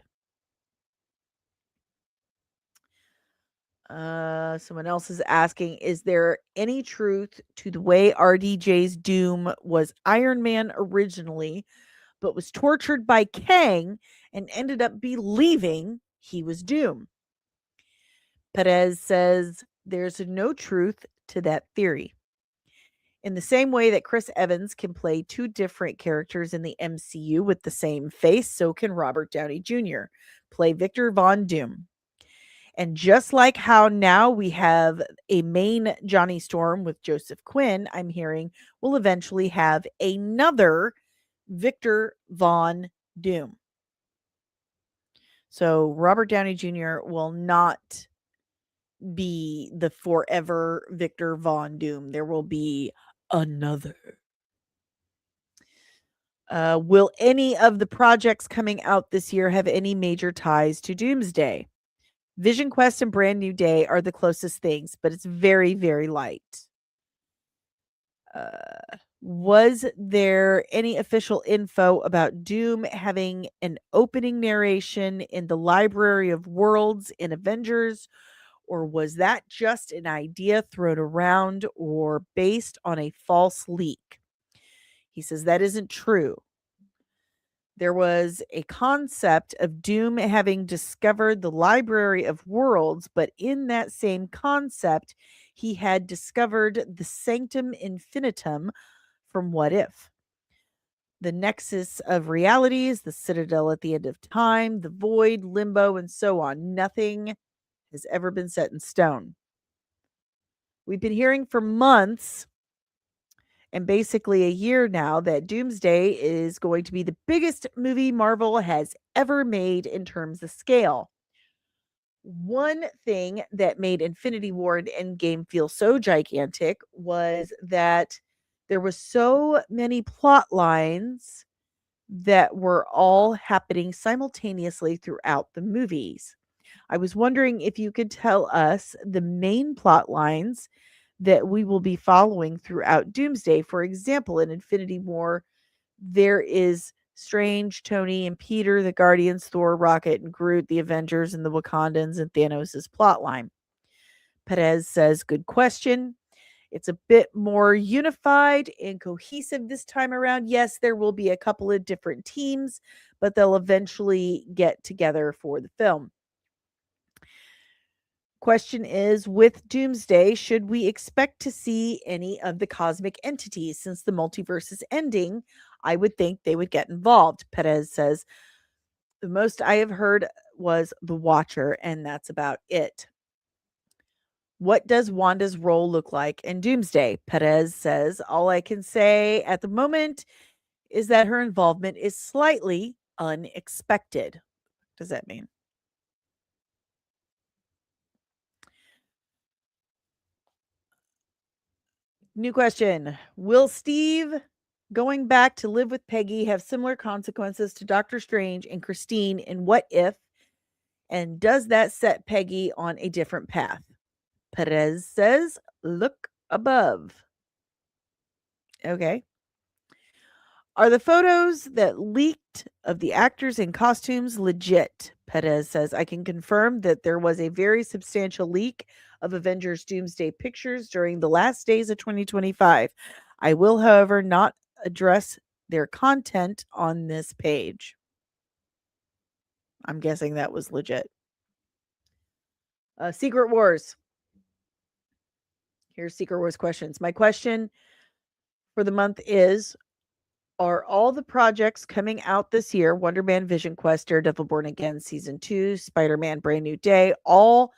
Someone else is asking, is there any truth to the way RDJ's Doom was Iron Man originally, but was tortured by Kang and ended up believing he was Doom? Perez says there's no truth to that theory. In the same way that Chris Evans can play two different characters in the MCU with the same face, so can Robert Downey Jr. play Victor Von Doom. And just like how now we have a main Johnny Storm with Joseph Quinn, I'm hearing we'll eventually have another Victor Von Doom. So Robert Downey Jr. will not be the forever Victor Von Doom. There will be another. Will any of the projects coming out this year have any major ties to Doomsday? Vision Quest and Brand New Day are the closest things, but it's very, very light. Was there any official info about Doom having an opening narration in the Library of Worlds in Avengers, or was that just an idea thrown around or based on a false leak? He says that isn't true. There was a concept of Doom having discovered the Library of Worlds, but in that same concept, he had discovered the Sanctum Infinitum from What If. The nexus of realities, the citadel at the end of time, the void, limbo, and so on. Nothing has ever been set in stone. We've been hearing for months and basically a year now that Doomsday is going to be the biggest movie Marvel has ever made in terms of scale. One thing that made Infinity War and Endgame feel so gigantic was that there was so many plot lines that were all happening simultaneously throughout the movies. I was wondering if you could tell us the main plot lines that we will be following throughout Doomsday. For example, in Infinity War, there is Strange, Tony, and Peter, the Guardians, Thor, Rocket, and Groot, the Avengers, and the Wakandans, and Thanos' plotline. Perez says, good question. It's a bit more unified and cohesive this time around. Yes, there will be a couple of different teams, but they'll eventually get together for the film. Question is, with Doomsday, should we expect to see any of the cosmic entities? Since the multiverse is ending, I would think they would get involved. Perez says, the most I have heard was the Watcher, and that's about it. What does Wanda's role look like in Doomsday? Perez says, all I can say at the moment is that her involvement is slightly unexpected. What does that mean? New question. Will Steve going back to live with Peggy have similar consequences to Doctor Strange and Christine in What If? And does that set Peggy on a different path? Perez says, look above. Okay. Are the photos that leaked of the actors in costumes legit? Perez says, I can confirm that there was a very substantial leak of Avengers Doomsday pictures during the last days of 2025. I will, however, not address their content on this page. I'm guessing that was legit. Secret Wars. Here's Secret Wars questions. My question for the month is, are all the projects coming out this year, Wonder Man, Vision Quest, Daredevil Born Again Season 2, Spider-Man Brand New Day, all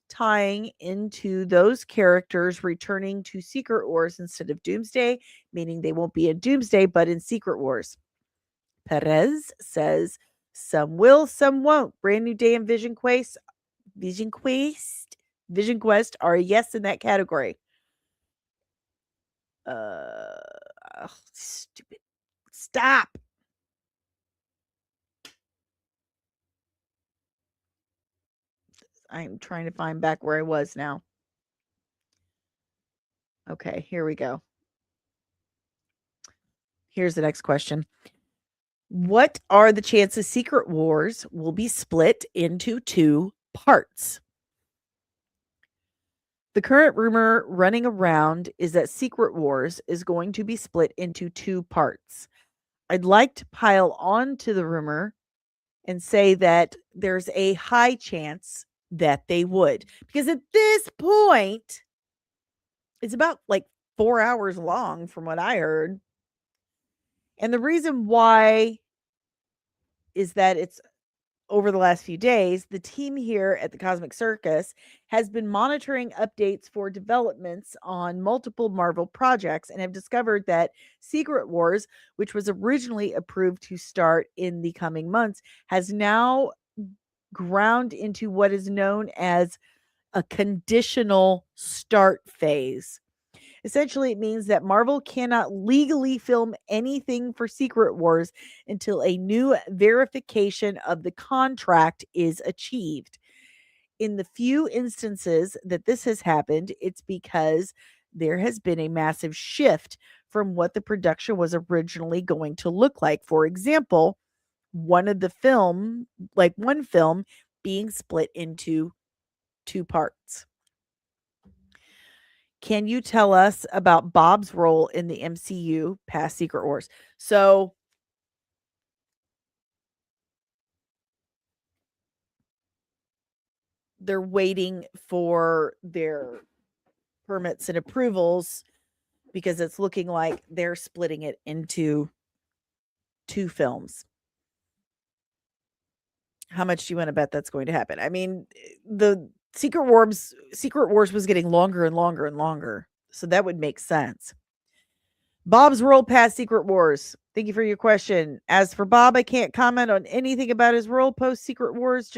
tying into those characters returning to Secret Wars instead of Doomsday, meaning they won't be in Doomsday, but in Secret Wars? Perez says, some will, some won't. Brand New Day and Vision Quest are a yes in that category. Stupid. Stop. I'm trying to find back where I was now. Okay, here we go. Here's the next question. What are the chances Secret Wars will be split into 2 parts? The current rumor running around is that Secret Wars is going to be split into 2 parts. I'd like to pile on to the rumor and say that there's a high chance that they would. Because at this point, it's about like 4 hours long from what I heard. And the reason why is that it's over the last few days, the team here at the Cosmic Circus has been monitoring updates for developments on multiple Marvel projects and have discovered that Secret Wars, which was originally approved to start in the coming months, has now ground into what is known as a conditional start phase. Essentially, it means that Marvel cannot legally film anything for Secret Wars until a new verification of the contract is achieved. In the few instances that this has happened, it's because there has been a massive shift from what the production was originally going to look like. For example, one film being split into two parts. Can you tell us about Bob's role in the MCU past Secret Wars? So they're waiting for their permits and approvals because it's looking like they're splitting it into two films. How much do you want to bet that's going to happen? I mean, the Secret Wars was getting longer and longer and longer. So that would make sense. Bob's role past Secret Wars. Thank you for your question. As for Bob, I can't comment on anything about his role post Secret Wars.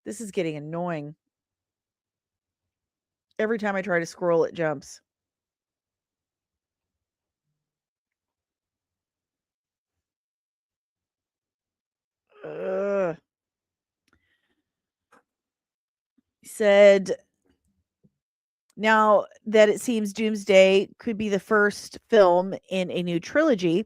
This is getting annoying. Every time I try to scroll, it jumps. Ugh. He said, now that it seems Doomsday could be the first film in a new trilogy,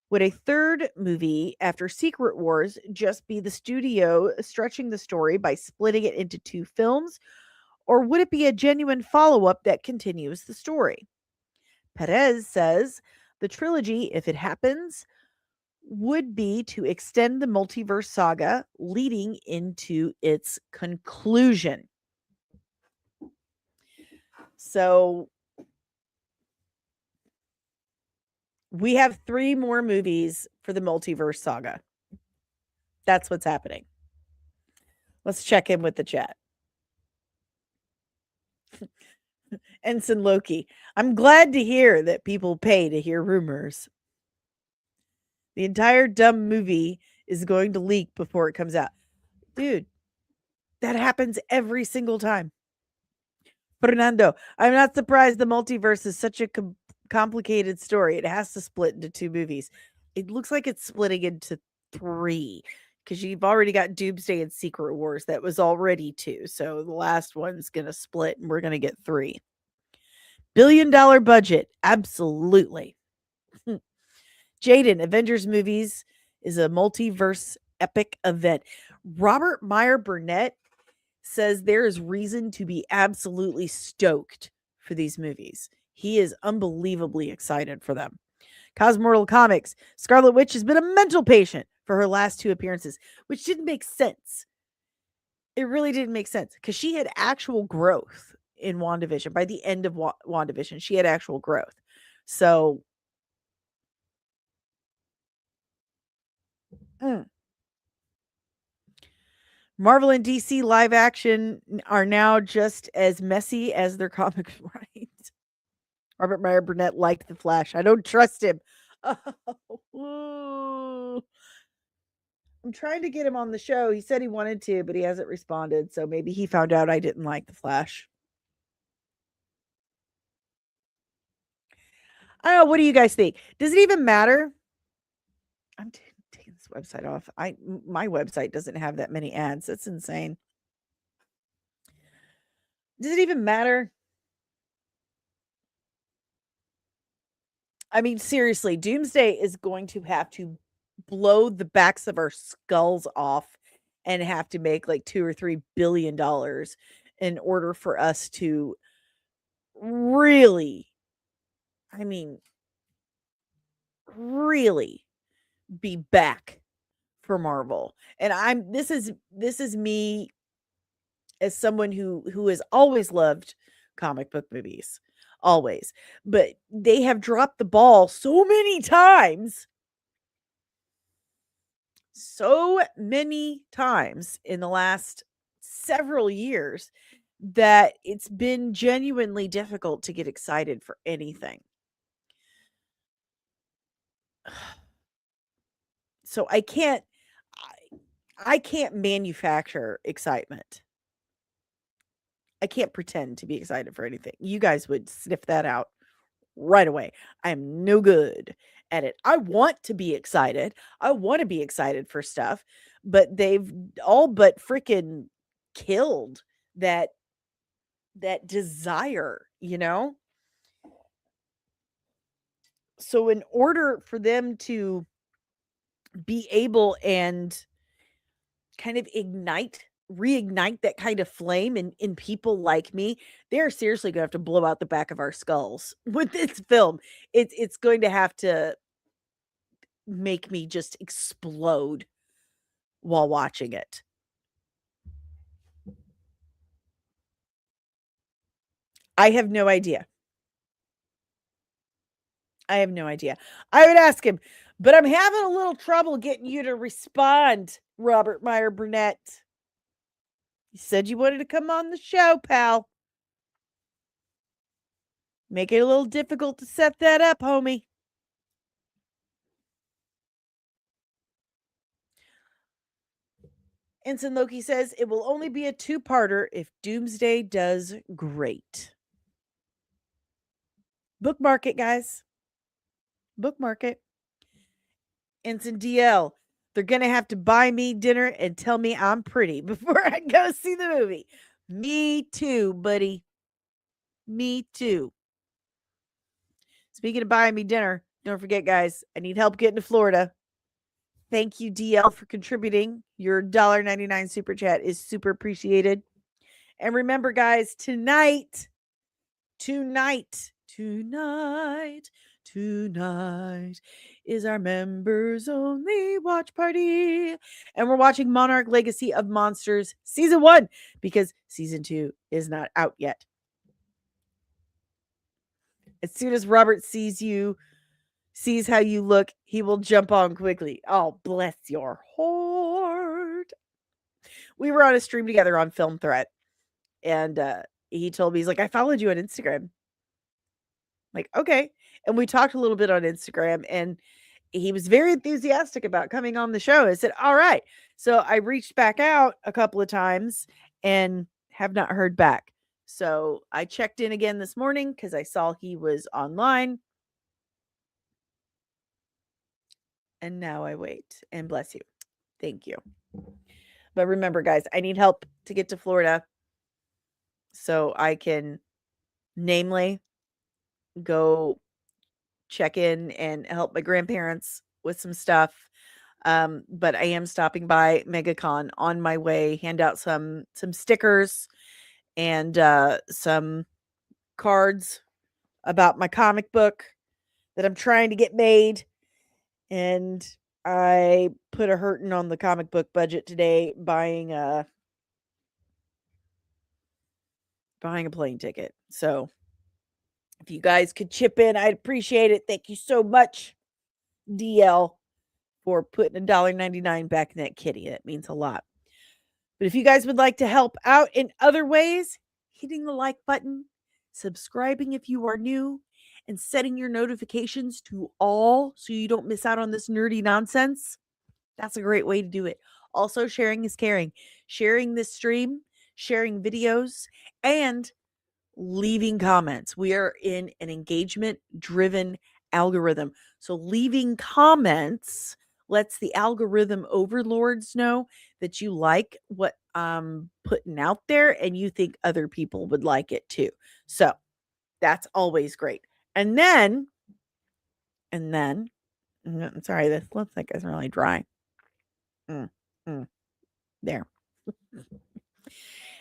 would a third movie after Secret Wars just be the studio stretching the story by splitting it into two films? Or would it be a genuine follow up that continues the story? Perez says the trilogy, if it happens, would be to extend the multiverse saga leading into its conclusion. So we have 3 more movies for the multiverse saga. That's what's happening. Let's check in with the chat. Ensign Loki. I'm glad to hear that people pay to hear rumors. The entire dumb movie is going to leak before it comes out. Dude, that happens every single time. Fernando, I'm not surprised the multiverse is such a complicated story. It has to split into 2 movies. It looks like it's splitting into 3 because you've already got Doomsday and Secret Wars. That was already 2. So the last one's going to split and we're going to get 3. Billion-dollar budget. Absolutely. Jaden, Avengers movies is a multiverse epic event. Robert Meyer Burnett says there is reason to be absolutely stoked for these movies. He is unbelievably excited for them. Cosmortal Comics, Scarlet Witch has been a mental patient for her last 2 appearances, which didn't make sense. It really didn't make sense because she had actual growth in WandaVision. By the end of WandaVision, she had actual growth. So, Marvel and DC live action are now just as messy as their comics, right? Robert Meyer Burnett liked The Flash. I don't trust him. Oh, I'm trying to get him on the show. He said he wanted to, but he hasn't responded. So maybe he found out I didn't like The Flash. I don't know. What do you guys think? Does it even matter? I'm taking this website off. My website doesn't have that many ads. That's insane. Does it even matter? I mean, seriously, Doomsday is going to have to blow the backs of our skulls off and have to make like $2 or $3 billion in order for us to really, I mean, really be back for Marvel. And this is me as someone who has always loved comic book movies. Always. But they have dropped the ball so many times in the last several years that it's been genuinely difficult to get excited for anything. So I can't manufacture excitement. I can't pretend to be excited for anything. You guys would sniff that out right away. I am no good at it. I want to be excited. I want to be excited for stuff, but they've all but freaking killed that desire, you know? So in order for them to be able and kind of reignite that kind of flame in people like me, they're seriously gonna have to blow out the back of our skulls with this film. It's going to have to make me just explode while watching it. I have no idea. I have no idea. I would ask him, but I'm having a little trouble getting you to respond, Robert Meyer Burnett. You said you wanted to come on the show, pal. Make it a little difficult to set that up, homie. Ensign Loki says it will only be a two-parter if Doomsday does great. Bookmark it, guys. Bookmark it. Ensign DL, they're going to have to buy me dinner and tell me I'm pretty before I go see the movie. Me too, buddy. Me too. Speaking of buying me dinner, don't forget, guys, I need help getting to Florida. Thank you, DL, for contributing. Your $1.99 super chat is super appreciated. And remember, guys, tonight is our members only watch party. And we're watching Monarch Legacy of Monsters Season 1 because Season 2 is not out yet. As soon as Robert sees how you look, he will jump on quickly. Oh, bless your heart. We were on a stream together on Film Threat, and he told me, he's like, I followed you on Instagram. Like, okay. And we talked a little bit on Instagram, and he was very enthusiastic about coming on the show. I said, all right. So I reached back out a couple of times and have not heard back. So I checked in again this morning because I saw he was online. And now I wait. And bless you. Thank you. But remember, guys, I need help to get to Florida so I can, namely, go check in and help my grandparents with some stuff. But I am stopping by MegaCon on my way, hand out some stickers and some cards about my comic book that I'm trying to get made. And I put a hurtin' on the comic book budget today buying a plane ticket. So if you guys could chip in, I'd appreciate it. Thank you so much, DL, for putting $1.99 back in that kitty. That means a lot. But if you guys would like to help out in other ways, hitting the like button, subscribing if you are new, and setting your notifications to all so you don't miss out on this nerdy nonsense, that's a great way to do it. Also, sharing is caring. Sharing this stream, sharing videos, and leaving comments. We are in an engagement-driven algorithm. So leaving comments lets the algorithm overlords know that you like what I'm putting out there and you think other people would like it too. So that's always great. And then, I'm sorry, this lipstick is really dry. There.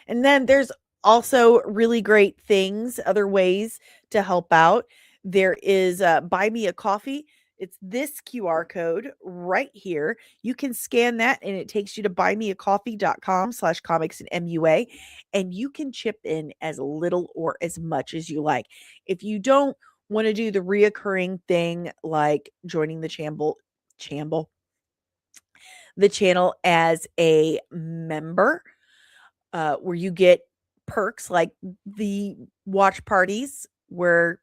And then there's also really great things, other ways to help out. There is Buy Me a Coffee. It's this QR code right here. You can scan that and it takes you to buymeacoffee.com/comics and MUA. And you can chip in as little or as much as you like. If you don't want to do the reoccurring thing like joining the channel as a member, where you get perks like the watch parties where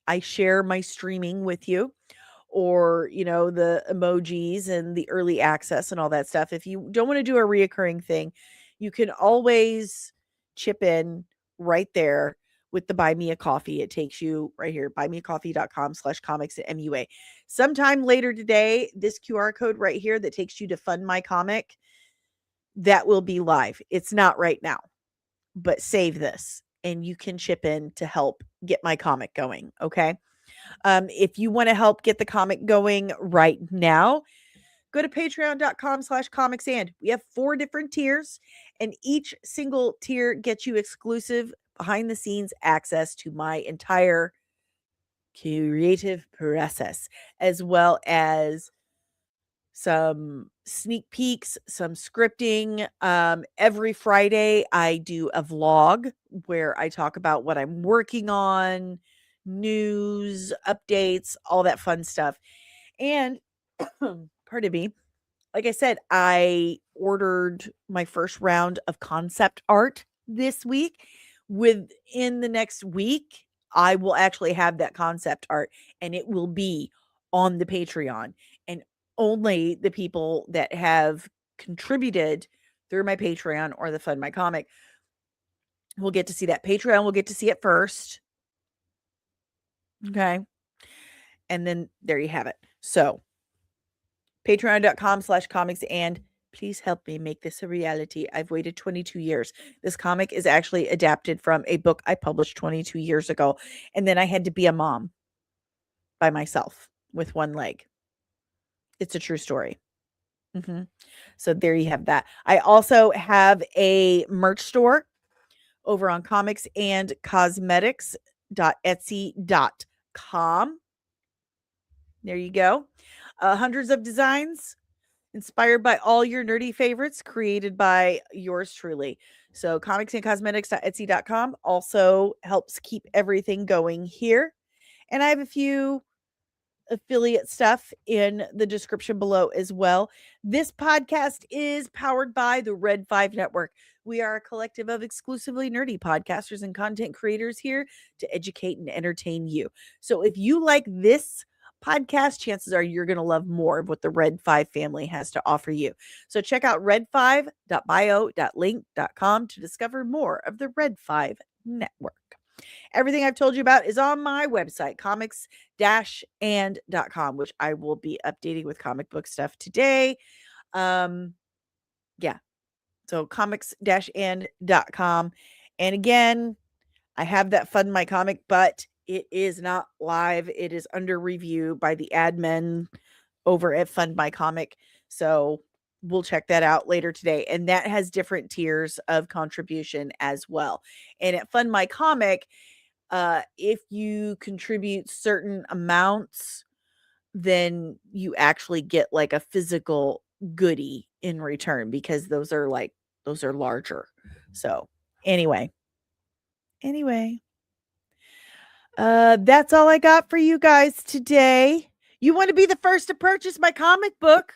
I share my streaming with you, or, the emojis and the early access and all that stuff. If you don't want to do a reoccurring thing, you can always chip in right there with the Buy Me a Coffee. It takes you right here, buymeacoffee.com/comicsmua. Sometime later today, this QR code right here that takes you to Fund My Comic, that will be live. It's not right now, but save this and you can chip in to help get my comic going. Okay. If you want to help get the comic going right now, go to patreon.com/comicsand. We have 4 different tiers, and each single tier gets you exclusive behind the scenes access to my entire creative process, as well as some sneak peeks, some scripting. Every Friday I do a vlog where I talk about what I'm working on, news, updates, all that fun stuff. And pardon me, like I said, I ordered my first round of concept art this week. Within the next week, I will actually have that concept art and it will be on the Patreon. And only the people that have contributed through my Patreon or the Fund My Comic will get to see that. Patreon will get to see it first. Okay. And then there you have it. So patreon.com/comics, and please help me make this a reality. I've waited 22 years. This comic is actually adapted from a book I published 22 years ago. And then I had to be a mom by myself with one leg. It's a true story. So there you have that. I also have a merch store over on comicsandcosmetics.etsy.com. There you go. Hundreds of designs inspired by all your nerdy favorites, created by yours truly. So comicsandcosmetics.etsy.com also helps keep everything going here. And I have a few affiliate stuff in the description below as well. This podcast is powered by the Red 5 Network. We are a collective of exclusively nerdy podcasters and content creators here to educate and entertain you. So if you like this podcast, chances are you're going to love more of what the Red 5 family has to offer you. So check out red5.bio.link.com to discover more of the Red 5 Network. Everything I've told you about is on my website, comics-and.com, which I will be updating with comic book stuff today. So comics-and.com. And again, I have that Fund My Comic, but it is not live. It is under review by the admin over at Fund My Comic. So we'll check that out later today. And that has different tiers of contribution as well. And at Fund My Comic, if you contribute certain amounts, then you actually get like a physical goodie in return, because those are larger. So anyway, that's all I got for you guys today. You want to be the first to purchase my comic book?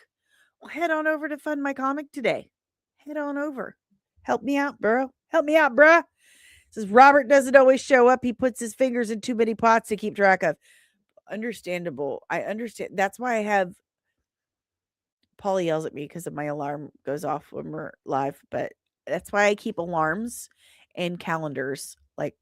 Well, head on over to Fund My Comic today. Head on over. Help me out, bro. Help me out, bruh. Says Robert doesn't always show up. He puts his fingers in too many pots to keep track of. Understandable. I understand. That's why I have Paula yells at me because my alarm goes off when we're live, but that's why I keep alarms and calendars, like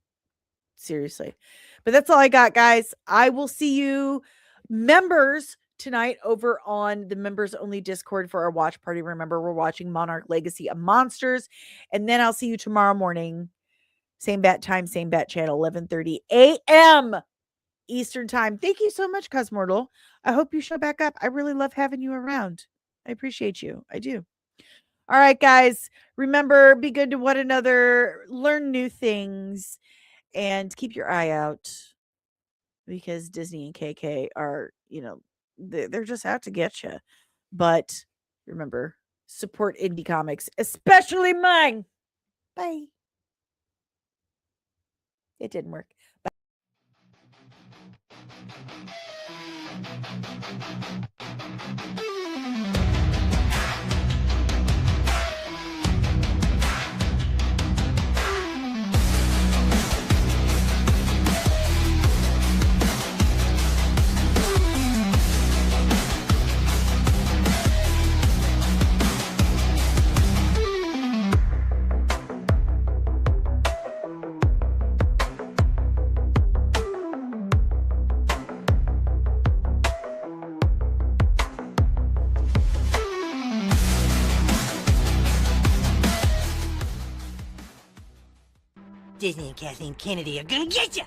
seriously. But that's all I got, guys. I will see you members tonight over on the members only Discord for our watch party. Remember, we're watching Monarch Legacy of Monsters, and then I'll see you tomorrow morning. Same bat time, same bat channel, 11:30 a.m. Eastern time. Thank you so much, Cosmortal. I hope you show back up. I really love having you around. I appreciate you. I do. All right, guys. Remember, be good to one another. Learn new things. And keep your eye out, because Disney and KK are, they're just out to get you. But remember, support indie comics, especially mine. Bye. It didn't work. Disney and Kathleen Kennedy are gonna get you.